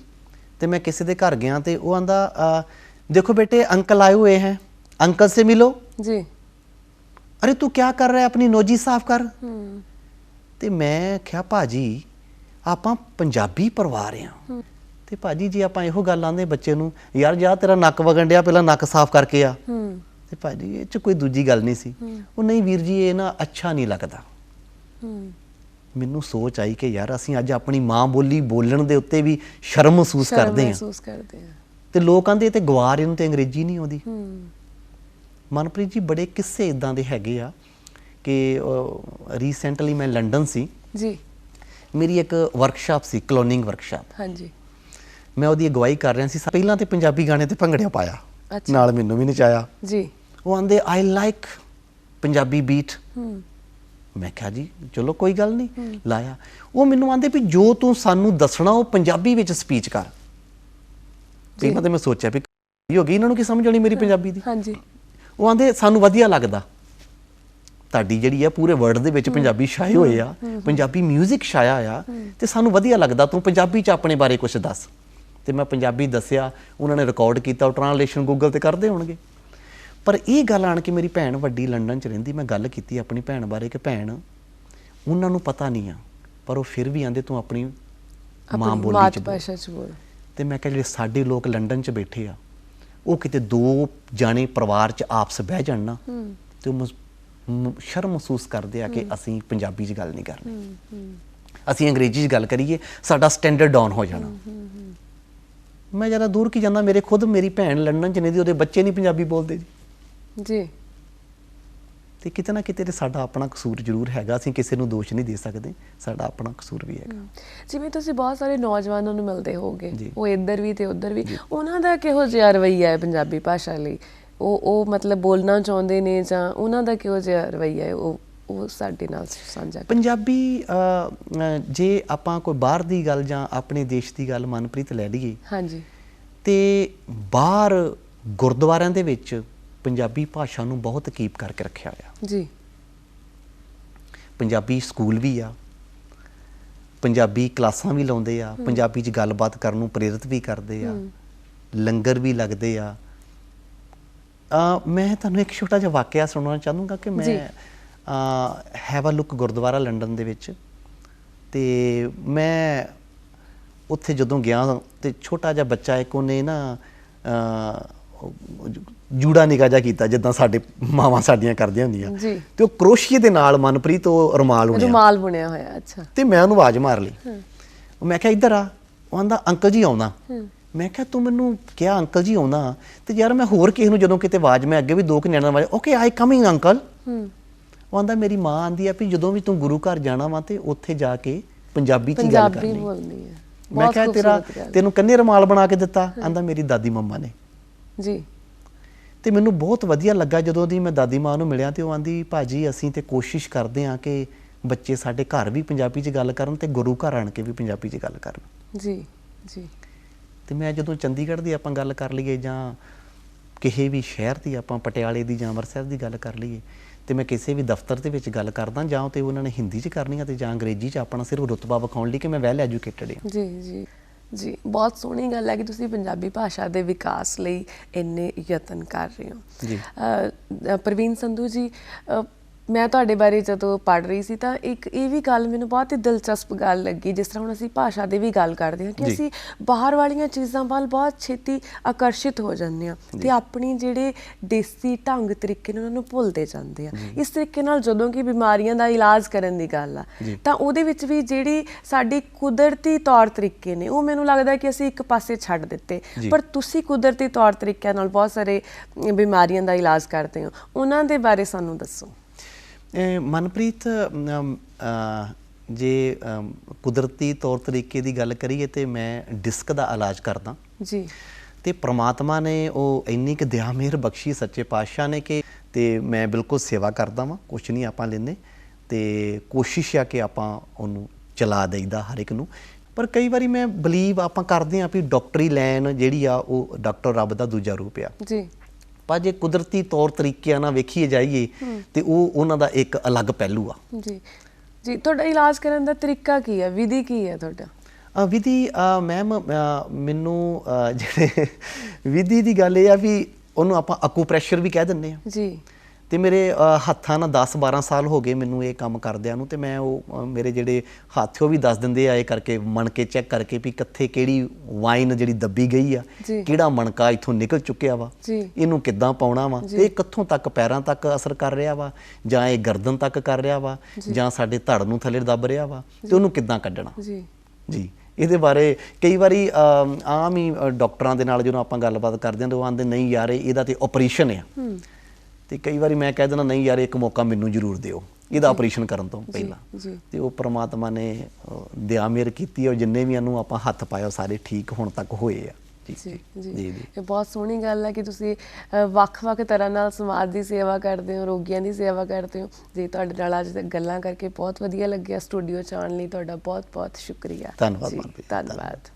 ਤੇ ਮੈਂ ਕਿਸੇ ਦੇ ਘਰ ਗਿਆ ਤੇ ਉਹ ਆਂਦਾ, ਦੇਖੋ बेटे अंकल आए हुए हैं, अंकल से मिलो जी। अरे तू क्या कर रहा है, अपनी नोजी साफ कर। ਤੇ ਮੈਂ ਕਿਹਾ ਭਾਜੀ ਆਪਾਂ ਪੰਜਾਬੀ ਪਰਿਵਾਰ ਆ ਤੇ ਭਾਜੀ ਜੇ ਆਪਾਂ ਇਹੋ ਗੱਲ ਆਂਦੇ ਬੱਚੇ ਨੂੰ, ਯਾਰ ਜਾ ਤੇਰਾ ਨੱਕ ਵਗਣ ਡਿਆ, ਪਹਿਲਾਂ ਨੱਕ ਸਾਫ਼ ਕਰਕੇ ਆ, ਤੇ ਭਾਜੀ ਇਹ ਚ ਕੋਈ ਦੂਜੀ ਗੱਲ ਨਹੀਂ ਸੀ। ਉਹ ਨਹੀਂ ਵੀਰ ਜੀ ਇਹ ਨਾ ਅੱਛਾ ਨਹੀਂ ਲੱਗਦਾ। ਮੈਨੂੰ ਸੋਚ ਆਈ ਕਿ ਯਾਰ ਅਸੀਂ ਅੱਜ ਆਪਣੀ ਮਾਂ ਬੋਲੀ ਬੋਲਣ ਦੇ ਉੱਤੇ ਵੀ ਸ਼ਰਮ ਮਹਿਸੂਸ ਕਰਦੇ ਹਾਂ ਤੇ ਲੋਕ ਕਹਿੰਦੇ ਇਹ ਤੇ ਗਵਾਰ, ਇਹਨੂੰ ਤੇ ਅੰਗਰੇਜ਼ੀ ਨਹੀਂ ਆਉਂਦੀ। ਮਨਪ੍ਰੀਤ ਜੀ, ਬੜੇ ਕਿੱਸੇ ਇਦਾਂ ਦੇ ਹੈਗੇ ਆ ਕਿ ਰੀਸੈਂਟਲੀ ਮੈਂ ਲੰਡਨ ਸੀ ਜੀ, ਮੇਰੀ ਇੱਕ ਵਰਕਸ਼ਾਪ ਸੀ, ਕਲੋਨਿੰਗ ਵਰਕਸ਼ਾਪ। ਹਾਂਜੀ, ਮੈਂ ਉਹਦੀ ਅਗਵਾਈ ਕਰ ਰਿਹਾ ਸੀ। ਪਹਿਲਾਂ ਤੇ ਪੰਜਾਬੀ ਗਾਣੇ ਤੇ ਭੰਗੜਿਆ ਪਾਇਆ, ਨਾਲ ਮੈਨੂੰ ਵੀ ਨਚਾਇਆ ਜੀ। ਉਹ ਆਂਦੇ ਆਈ ਲਾਈਕ ਪੰਜਾਬੀ ਬੀਟ। ਮੈਂ ਕਿਹਾ ਜੀ ਚਲੋ ਕੋਈ ਗੱਲ ਨਹੀਂ, ਲਾਇਆ। ਉਹ ਮੈਨੂੰ ਆਂਦੇ ਵੀ ਜੋ ਤੂੰ ਸਾਨੂੰ ਦੱਸਣਾ ਉਹ ਪੰਜਾਬੀ ਵਿੱਚ ਸਪੀਚ ਕਰ। ਪਹਿਲਾਂ ਤੇ ਮੈਂ ਸੋਚਿਆ ਵੀ ਹੋ ਗਈ, ਇਹਨਾਂ ਨੂੰ ਕੀ ਸਮਝ ਆਉਣੀ ਮੇਰੀ ਪੰਜਾਬੀ ਦੀ। ਹਾਂਜੀ, ਉਹ ਆਂਦੇ ਸਾਨੂੰ ਵਧੀਆ ਲੱਗਦਾ। ਤੁਹਾਡੀ ਜਿਹੜੀ ਆ ਪੂਰੇ ਵਰਲਡ ਦੇ ਵਿੱਚ ਪੰਜਾਬੀ ਛਾਏ ਹੋਏ ਆ, ਪੰਜਾਬੀ ਮਿਊਜ਼ਿਕ ਛਾਇਆ ਆ, ਤੇ ਸਾਨੂੰ ਵਧੀਆ ਲੱਗਦਾ, ਤੂੰ ਪੰਜਾਬੀ 'ਚ ਆਪਣੇ ਬਾਰੇ ਕੁਝ ਦੱਸ। ਤੇ ਮੈਂ ਪੰਜਾਬੀ ਦੱਸਿਆ, ਉਹਨਾਂ ਨੇ ਰਿਕਾਰਡ ਕੀਤਾ, ਉਹ ਟ੍ਰਾਂਸਲੇਸ਼ਨ ਗੂਗਲ ਤੇ ਕਰਦੇ ਹੋਣਗੇ। ਪਰ ਇਹ ਗੱਲ ਆਣ ਕੇ ਮੇਰੀ ਭੈਣ ਵੱਡੀ ਲੰਡਨ 'ਚ ਰਹਿੰਦੀ, ਮੈਂ ਗੱਲ ਕੀਤੀ ਆਪਣੀ ਭੈਣ ਬਾਰੇ ਕਿ ਭੈਣ ਉਹਨਾਂ ਨੂੰ ਪਤਾ ਨਹੀਂ ਆ, ਪਰ ਉਹ ਫਿਰ ਵੀ ਆਂਦੇ ਤੂੰ ਆਪਣੀ ਮਾਂ ਬੋਲੀ 'ਚ ਭਾਸ਼ਾ 'ਚ ਬੋਲ। ਤੇ ਮੈਂ ਕਿਹਾ ਜਿਹੜੇ ਸਾਡੇ ਲੋਕ ਲੰਡਨ 'ਚ ਬੈਠੇ ਆ, ਉਹ ਕਿਤੇ 2 ਜਾਣੇ ਪਰਿਵਾਰ 'ਚ ਆਪਸ ਬਹਿ ਜਾਣ ਨਾ, ਤੇ ਉਹ ਸ਼ਰਮ ਮਹਿਸੂਸ ਕਰਦੇ ਆ ਕਿ ਅਸੀਂ ਪੰਜਾਬੀ 'ਚ ਗੱਲ ਨਹੀਂ ਕਰਨੀ, ਅਸੀਂ ਅੰਗਰੇਜ਼ੀ 'ਚ ਗੱਲ ਕਰੀਏ, ਸਾਡਾ ਸਟੈਂਡਰਡ ਡਾਊਨ ਹੋ ਜਾਣਾ। ਮੈਂ ਜ਼ਿਆਦਾ ਦੂਰ ਕੀ ਜਾਂਦਾ, ਮੇਰੇ ਖੁਦ ਮੇਰੀ ਭੈਣ ਲੰਡਨ 'ਚ ਨਹੀਂ ਦੀ, ਉਹਦੇ ਬੱਚੇ ਨਹੀਂ ਪੰਜਾਬੀ ਬੋਲਦੇ ਜੀ। ਤੇ ਕਿਤੇ ਨਾ ਕਿਤੇ ਤੇ ਸਾਡਾ ਆਪਣਾ ਕਸੂਰ ਜ਼ਰੂਰ ਹੈਗਾ, ਅਸੀਂ ਕਿਸੇ ਨੂੰ ਦੋਸ਼ ਨਹੀਂ ਦੇ ਸਕਦੇ, ਸਾਡਾ ਆਪਣਾ ਕਸੂਰ ਵੀ ਹੈਗਾ। ਜਿਵੇਂ ਤੁਸੀਂ ਬਹੁਤ ਸਾਰੇ ਨੌਜਵਾਨਾਂ ਨੂੰ ਮਿਲਦੇ ਹੋਗੇ, ਉਹ ਇੱਧਰ ਵੀ ਤੇ ਉੱਧਰ ਵੀ, ਉਹਨਾਂ ਦਾ ਕਿਹੋ ਜਿਹਾ ਰਵੱਈਆ ਹੈ ਪੰਜਾਬੀ ਭਾਸ਼ਾ ਲਈ? ਉਹ ਮਤਲਬ ਬੋਲਣਾ ਚਾਹੁੰਦੇ ਨੇ ਜਾਂ ਉਹਨਾਂ ਦਾ ਕਿਹੋ ਜਿਹਾ ਰਵੱਈਆ ਹੈ, ਉਹ ਸਾਡੇ ਨਾਲ ਸਾਂਝਾ? ਪੰਜਾਬੀ ਜੇ ਆਪਾਂ ਕੋਈ ਬਾਹਰ ਦੀ ਗੱਲ ਜਾਂ ਆਪਣੇ ਦੇਸ਼ ਦੀ ਗੱਲ ਮਨਪ੍ਰੀਤ ਲੈ ਲਈਏ, ਹਾਂਜੀ, ਤੇ ਬਾਹਰ ਗੁਰਦੁਆਰਿਆਂ ਦੇ ਵਿੱਚ ਪੰਜਾਬੀ ਭਾਸ਼ਾ ਨੂੰ ਬਹੁਤ ਕੀਪ ਕਰਕੇ ਰੱਖਿਆ ਹੋਇਆ ਜੀ। ਪੰਜਾਬੀ ਸਕੂਲ ਵੀ ਆ, ਪੰਜਾਬੀ ਕਲਾਸਾਂ ਵੀ ਲਾਉਂਦੇ ਆ, ਪੰਜਾਬੀ 'ਚ ਗੱਲਬਾਤ ਕਰਨ ਨੂੰ ਪ੍ਰੇਰਿਤ ਵੀ ਕਰਦੇ ਆ, ਲੰਗਰ ਵੀ ਲੱਗਦੇ ਆ। ਮੈਂ ਤੁਹਾਨੂੰ ਇੱਕ ਛੋਟਾ ਜਿਹਾ ਵਾਕਿਆ ਸੁਣਾਉਣਾ ਚਾਹੂੰਗਾ ਕਿ ਮੈਂ ਹੈਵ ਅ ਲੁੱਕ ਗੁਰਦੁਆਰਾ ਲੰਡਨ ਦੇ ਵਿੱਚ, ਤੇ ਮੈਂ ਉੱਥੇ ਜਦੋਂ ਗਿਆ ਤੇ ਛੋਟਾ ਜਿਹਾ ਬੱਚਾ ਇੱਕ, ਉਹਨੇ ਨਾ ਜੂੜਾ ਨਿੱਕਾ ਜਿਹਾ ਕੀਤਾ ਜਿੱਦਾਂ ਸਾਡੇ ਮਾਵਾਂ ਸਾਡੀਆਂ ਕਰਦੀਆਂ ਹੁੰਦੀਆਂ, ਤੇ ਉਹ ਕਰੋਸ਼ੀਏ ਦੇ ਨਾਲ ਮਨਪ੍ਰੀਤ ਉਹ ਰੁਮਾਲ ਬੁਣਿਆ ਹੋਇਆ। ਅੱਛਾ। ਤੇ ਮੈਂ ਉਹਨੂੰ ਆਵਾਜ਼ ਮਾਰ ਲਈ, ਮੈਂ ਕਿਹਾ ਇੱਧਰ ਆ। ਉਹ ਆਂਦਾ ਅੰਕਲ ਜੀ ਆਉਣਾ। ਮੈਂ ਕਿਹਾ ਤੂੰ ਮੈਨੂੰ ਕਿਹਾ ਅੰਕਲ ਜੀ ਆਉਣਾ, ਤੇ ਯਾਰ ਮੈਂ ਹੋਰ ਕਿਸੇ ਨੂੰ ਜਦੋਂ ਕਿਤੇ ਆਵਾਜ਼, ਮੈਂ ਅੱਗੇ ਵੀ 2 ਨਿਆਣਿਆਂ ਆਵਾਜ਼, ਓਕੇ ਆਈ ਕਮਿੰਗ ਅੰਕਲ। ਉਹ ਆਂਦਾ ਮੇਰੀ ਮਾਂ ਆਂਦੀ ਆ ਵੀ ਜਦੋਂ ਵੀ ਤੂੰ ਗੁਰੂ ਘਰ ਜਾਣਾ ਵਾ ਤੇ ਉੱਥੇ ਜਾ ਕੇ ਪੰਜਾਬੀ 'ਚ ਗੱਲ ਕਰਨੀ। ਮੈਂ ਕਿਹਾ ਤੈਨੂੰ ਕੰਨੇ ਰੁਮਾਲ ਬਣਾ ਕੇ ਦਿੱਤਾ? ਆਂਦਾ ਮੇਰੀ ਦਾਦੀ ਮੰਮਾ ਨੇ ਜੀ। ਤੇ ਮੈਨੂੰ ਬਹੁਤ ਵਧੀਆ ਲੱਗਾ ਜਦੋਂ ਦੀ ਮੈਂ ਦਾਦੀ ਮਾਂ ਨੂੰ ਮਿਲਿਆ, ਤੇ ਉਹ ਆਂਦੀ ਭਾਜੀ ਅਸੀਂ ਤੇ ਕੋਸ਼ਿਸ਼ ਕਰਦੇ ਹਾਂ ਕਿ ਬੱਚੇ ਸਾਡੇ ਘਰ ਵੀ ਪੰਜਾਬੀ 'ਚ ਗੱਲ ਕਰਨ ਤੇ ਗੁਰੂ ਘਰ ਆਣ ਕੇ ਵੀ ਪੰਜਾਬੀ 'ਚ ਗੱਲ ਕਰਨ। ਜੀ ਜੀ। ਤੇ ਮੈਂ ਜਦੋਂ ਚੰਡੀਗੜ੍ਹ ਦੀ ਆਪਾਂ ਗੱਲ ਕਰ ਲਈਏ ਜਾਂ ਕਿਸੇ ਵੀ ਸ਼ਹਿਰ ਦੀ, ਆਪਾਂ ਪਟਿਆਲੇ ਦੀ ਜਾਂ ਅੰਮ੍ਰਿਤਸਰ ਦੀ ਗੱਲ ਕਰ ਲਈਏ, ਤੇ ਮੈਂ ਕਿਸੇ ਵੀ ਦਫ਼ਤਰ ਦੇ ਵਿੱਚ ਗੱਲ ਕਰਦਾ, ਜਾਂ ਤੇ ਉਹਨਾਂ ਨੇ ਹਿੰਦੀ 'ਚ ਕਰਨੀ ਆ ਤੇ ਜਾਂ ਅੰਗਰੇਜ਼ੀ 'ਚ, ਆਪਣਾ ਸਿਰਫ ਰੁਤਬਾ ਵਿਖਾਉਣ ਲਈ ਕਿ ਮੈਂ ਵੈਲ ਐਜੂਕੇਟਡ ਹਾਂ। ਜੀ ਜੀ ਜੀ। ਬਹੁਤ ਸੋਹਣੀ ਗੱਲ ਹੈ ਕਿ ਤੁਸੀਂ ਪੰਜਾਬੀ ਭਾਸ਼ਾ ਦੇ ਵਿਕਾਸ ਲਈ ਇੰਨੇ ਯਤਨ ਕਰ ਰਹੇ ਹੋ ਜੀ। ਪ੍ਰਵੀਨ ਸੰਧੂ ਜੀ, ਮੈਂ ਤੁਹਾਡੇ ਬਾਰੇ ਜਦੋਂ ਪੜ੍ਹ ਰਹੀ ਸੀ ਤਾਂ ਇੱਕ ਇਹ ਵੀ ਗੱਲ ਮੈਨੂੰ ਬਹੁਤ ਹੀ ਦਿਲਚਸਪ ਗੱਲ ਲੱਗੀ, ਜਿਸ ਤਰ੍ਹਾਂ ਹੁਣ ਅਸੀਂ ਭਾਸ਼ਾ ਦੀ ਵੀ ਗੱਲ ਕਰਦੇ ਹਾਂ ਕਿ ਅਸੀਂ ਬਾਹਰ ਵਾਲੀਆਂ ਚੀਜ਼ਾਂ ਵੱਲ ਬਹੁਤ ਛੇਤੀ ਆਕਰਸ਼ਿਤ ਹੋ ਜਾਂਦੇ ਹਾਂ ਤੇ ਆਪਣੀ ਜਿਹੜੇ ਦੇਸੀ ਢੰਗ ਤਰੀਕੇ ਨੇ ਉਹਨਾਂ ਨੂੰ ਭੁੱਲਦੇ ਜਾਂਦੇ ਆ। ਇਸ ਤਰੀਕੇ ਨਾਲ ਜਦੋਂ ਕਿ ਬਿਮਾਰੀਆਂ ਦਾ ਇਲਾਜ ਕਰਨ ਦੀ ਗੱਲ ਆ, ਤਾਂ ਉਹਦੇ ਵਿੱਚ ਵੀ ਜਿਹੜੀ ਸਾਡੀ ਕੁਦਰਤੀ ਤੌਰ ਤਰੀਕੇ ਨੇ ਉਹ ਮੈਨੂੰ ਲੱਗਦਾ ਕਿ ਅਸੀਂ ਇੱਕ ਪਾਸੇ ਛੱਡ ਦਿੱਤੇ, ਪਰ ਤੁਸੀਂ ਕੁਦਰਤੀ ਤੌਰ ਤਰੀਕਿਆਂ ਨਾਲ ਬਹੁਤ ਸਾਰੇ ਬਿਮਾਰੀਆਂ ਦਾ ਇਲਾਜ ਕਰਦੇ ਹੋ, ਉਹਨਾਂ ਦੇ ਬਾਰੇ ਸਾਨੂੰ ਦੱਸੋ। ਮਨਪ੍ਰੀਤ, ਜੇ ਕੁਦਰਤੀ ਤੌਰ ਤਰੀਕੇ ਦੀ ਗੱਲ ਕਰੀਏ ਤੇ ਮੈਂ ਡਿਸਕ ਦਾ ਇਲਾਜ ਕਰਦਾ ਜੀ, ਤੇ ਪ੍ਰਮਾਤਮਾ ਨੇ ਉਹ ਇੰਨੀ ਕੁ ਦਇਆ ਮਿਹਰ ਬਖਸ਼ੀ ਸੱਚੇ ਪਾਤਸ਼ਾਹ ਨੇ ਕਿ, ਤੇ ਮੈਂ ਬਿਲਕੁਲ ਸੇਵਾ ਕਰਦਾ ਵਾਂ, ਕੁਛ ਨਹੀਂ ਆਪਾਂ ਲੈਂਦੇ, ਤੇ ਕੋਸ਼ਿਸ਼ ਆ ਕਿ ਆਪਾਂ ਉਹਨੂੰ ਚਲਾ ਦੇਈਦਾ ਹਰ ਇੱਕ ਨੂੰ। ਪਰ ਕਈ ਵਾਰੀ ਮੈਂ ਬਲੀਵ ਆਪਾਂ ਕਰਦੇ ਹਾਂ ਵੀ ਡਾਕਟਰੀ ਲਾਈਨ ਜਿਹੜੀ ਆ ਉਹ ਡਾਕਟਰ ਰੱਬ ਦਾ ਦੂਜਾ ਰੂਪ ਆ ਜੀ, ਪਰ ਜੇ ਕੁਦਰਤੀ ਤੌਰ ਤਰੀਕਿਆਂ ਨਾਲ ਵੇਖੀਏ ਜਾਈਏ ਤੇ ਉਹ ਉਹਨਾਂ ਦਾ ਇੱਕ ਅਲੱਗ ਪਹਿਲੂ ਆ। ਜੀ ਜੀ। ਤੁਹਾਡਾ ਇਲਾਜ ਕਰਨ ਦਾ ਤਰੀਕਾ ਕੀ ਹੈ, ਵਿਧੀ ਕੀ ਹੈ ਤੁਹਾਡਾ? ਵਿਧੀ ਮੈਮ, ਮੈਨੂੰ ਜਿਹੜੇ ਵਿਧੀ ਦੀ ਗੱਲ ਇਹ ਆ ਵੀ ਉਹਨੂੰ ਆਪਾਂ ਅਕੂਪ੍ਰੈਸ਼ਰ ਵੀ ਕਹਿ ਦਿੰਦੇ ਹਾਂ ਜੀ। ਤੇ ਮੇਰੇ ਹੱਥਾਂ ਨਾਲ 10-12 ਸਾਲ ਹੋ ਗਏ ਮੈਨੂੰ ਇਹ ਕੰਮ ਕਰਦਿਆਂ ਨੂੰ, ਤੇ ਮੈਂ ਉਹ ਮੇਰੇ ਜਿਹੜੇ ਹੱਥ ਉਹ ਵੀ ਦੱਸ ਦਿੰਦੇ ਆ ਇਹ ਕਰਕੇ, ਮਣ ਕੇ ਚੈੱਕ ਕਰਕੇ ਵੀ ਕਿੱਥੇ ਕਿਹੜੀ ਵਾਈਨ ਜਿਹੜੀ ਦੱਬੀ ਗਈ ਆ, ਕਿਹੜਾ ਮਣਕਾ ਇੱਥੋਂ ਨਿਕਲ ਚੁੱਕਿਆ ਵਾ, ਇਹਨੂੰ ਕਿੱਦਾਂ ਪਾਉਣਾ ਵਾ, ਤੇ ਇਹ ਕਿੱਥੋਂ ਤੱਕ ਪੈਰਾਂ ਤੱਕ ਅਸਰ ਕਰ ਰਿਹਾ ਵਾ, ਜਾਂ ਇਹ ਗਰਦਨ ਤੱਕ ਕਰ ਰਿਹਾ ਵਾ, ਜਾਂ ਸਾਡੇ ਧੜ ਨੂੰ ਥੱਲੇ ਦੱਬ ਰਿਹਾ ਵਾ, ਤੇ ਉਹਨੂੰ ਕਿੱਦਾਂ ਕੱਢਣਾ ਜੀ। ਇਹਦੇ ਬਾਰੇ ਕਈ ਵਾਰੀ ਆਮ ਹੀ ਡਾਕਟਰਾਂ ਦੇ ਨਾਲ ਜਦੋਂ ਆਪਾਂ ਗੱਲਬਾਤ ਕਰਦੇ ਹਾਂ ਤਾਂ ਉਹ ਆਂਦੇ ਨਹੀਂ ਯਾਰ ਇਹਦਾ ਤੇ ਆਪਰੇਸ਼ਨ ਆ, ਤੇ ਕਈ ਵਾਰੀ ਮੈਂ ਕਹਿ ਦਿੰਦਾ ਨਹੀਂ ਯਾਰ ਇੱਕ ਮੌਕਾ ਮੈਨੂੰ ਜ਼ਰੂਰ ਦਿਓ ਇਹਦਾ ਆਪਰੇਸ਼ਨ ਕਰਨ ਤੋਂ ਪਹਿਲਾਂ। ਤੇ ਉਹ ਪ੍ਰਮਾਤਮਾ ਨੇ ਦਇਆ ਮਿਹਰ ਕੀਤੀ, ਔਰ ਜਿੰਨੇ ਵੀ ਇਹਨੂੰ ਆਪਾਂ ਹੱਥ ਪਾਇਆ ਸਾਰੇ ਠੀਕ ਹੁਣ ਤੱਕ ਹੋਏ ਆ। ਜੀ ਜੀ। ਇਹ ਬਹੁਤ ਸੋਹਣੀ ਗੱਲ ਹੈ ਕਿ ਤੁਸੀਂ ਵੱਖ-ਵੱਖ ਤਰ੍ਹਾਂ ਨਾਲ ਸਮਾਜ ਦੀ ਸੇਵਾ ਕਰਦੇ ਹੋ, ਰੋਗੀਆਂ ਦੀ ਸੇਵਾ ਕਰਦੇ ਹੋ ਜੀ। ਤੁਹਾਡੇ ਨਾਲ ਅੱਜ ਗੱਲਾਂ ਕਰਕੇ ਬਹੁਤ ਵਧੀਆ ਲੱਗਿਆ। ਸਟੂਡੀਓ 'ਚ ਆਉਣ ਲਈ ਤੁਹਾਡਾ ਬਹੁਤ-ਬਹੁਤ ਸ਼ੁਕਰੀਆ। ਧੰਨਵਾਦ। ਧੰਨਵਾਦ।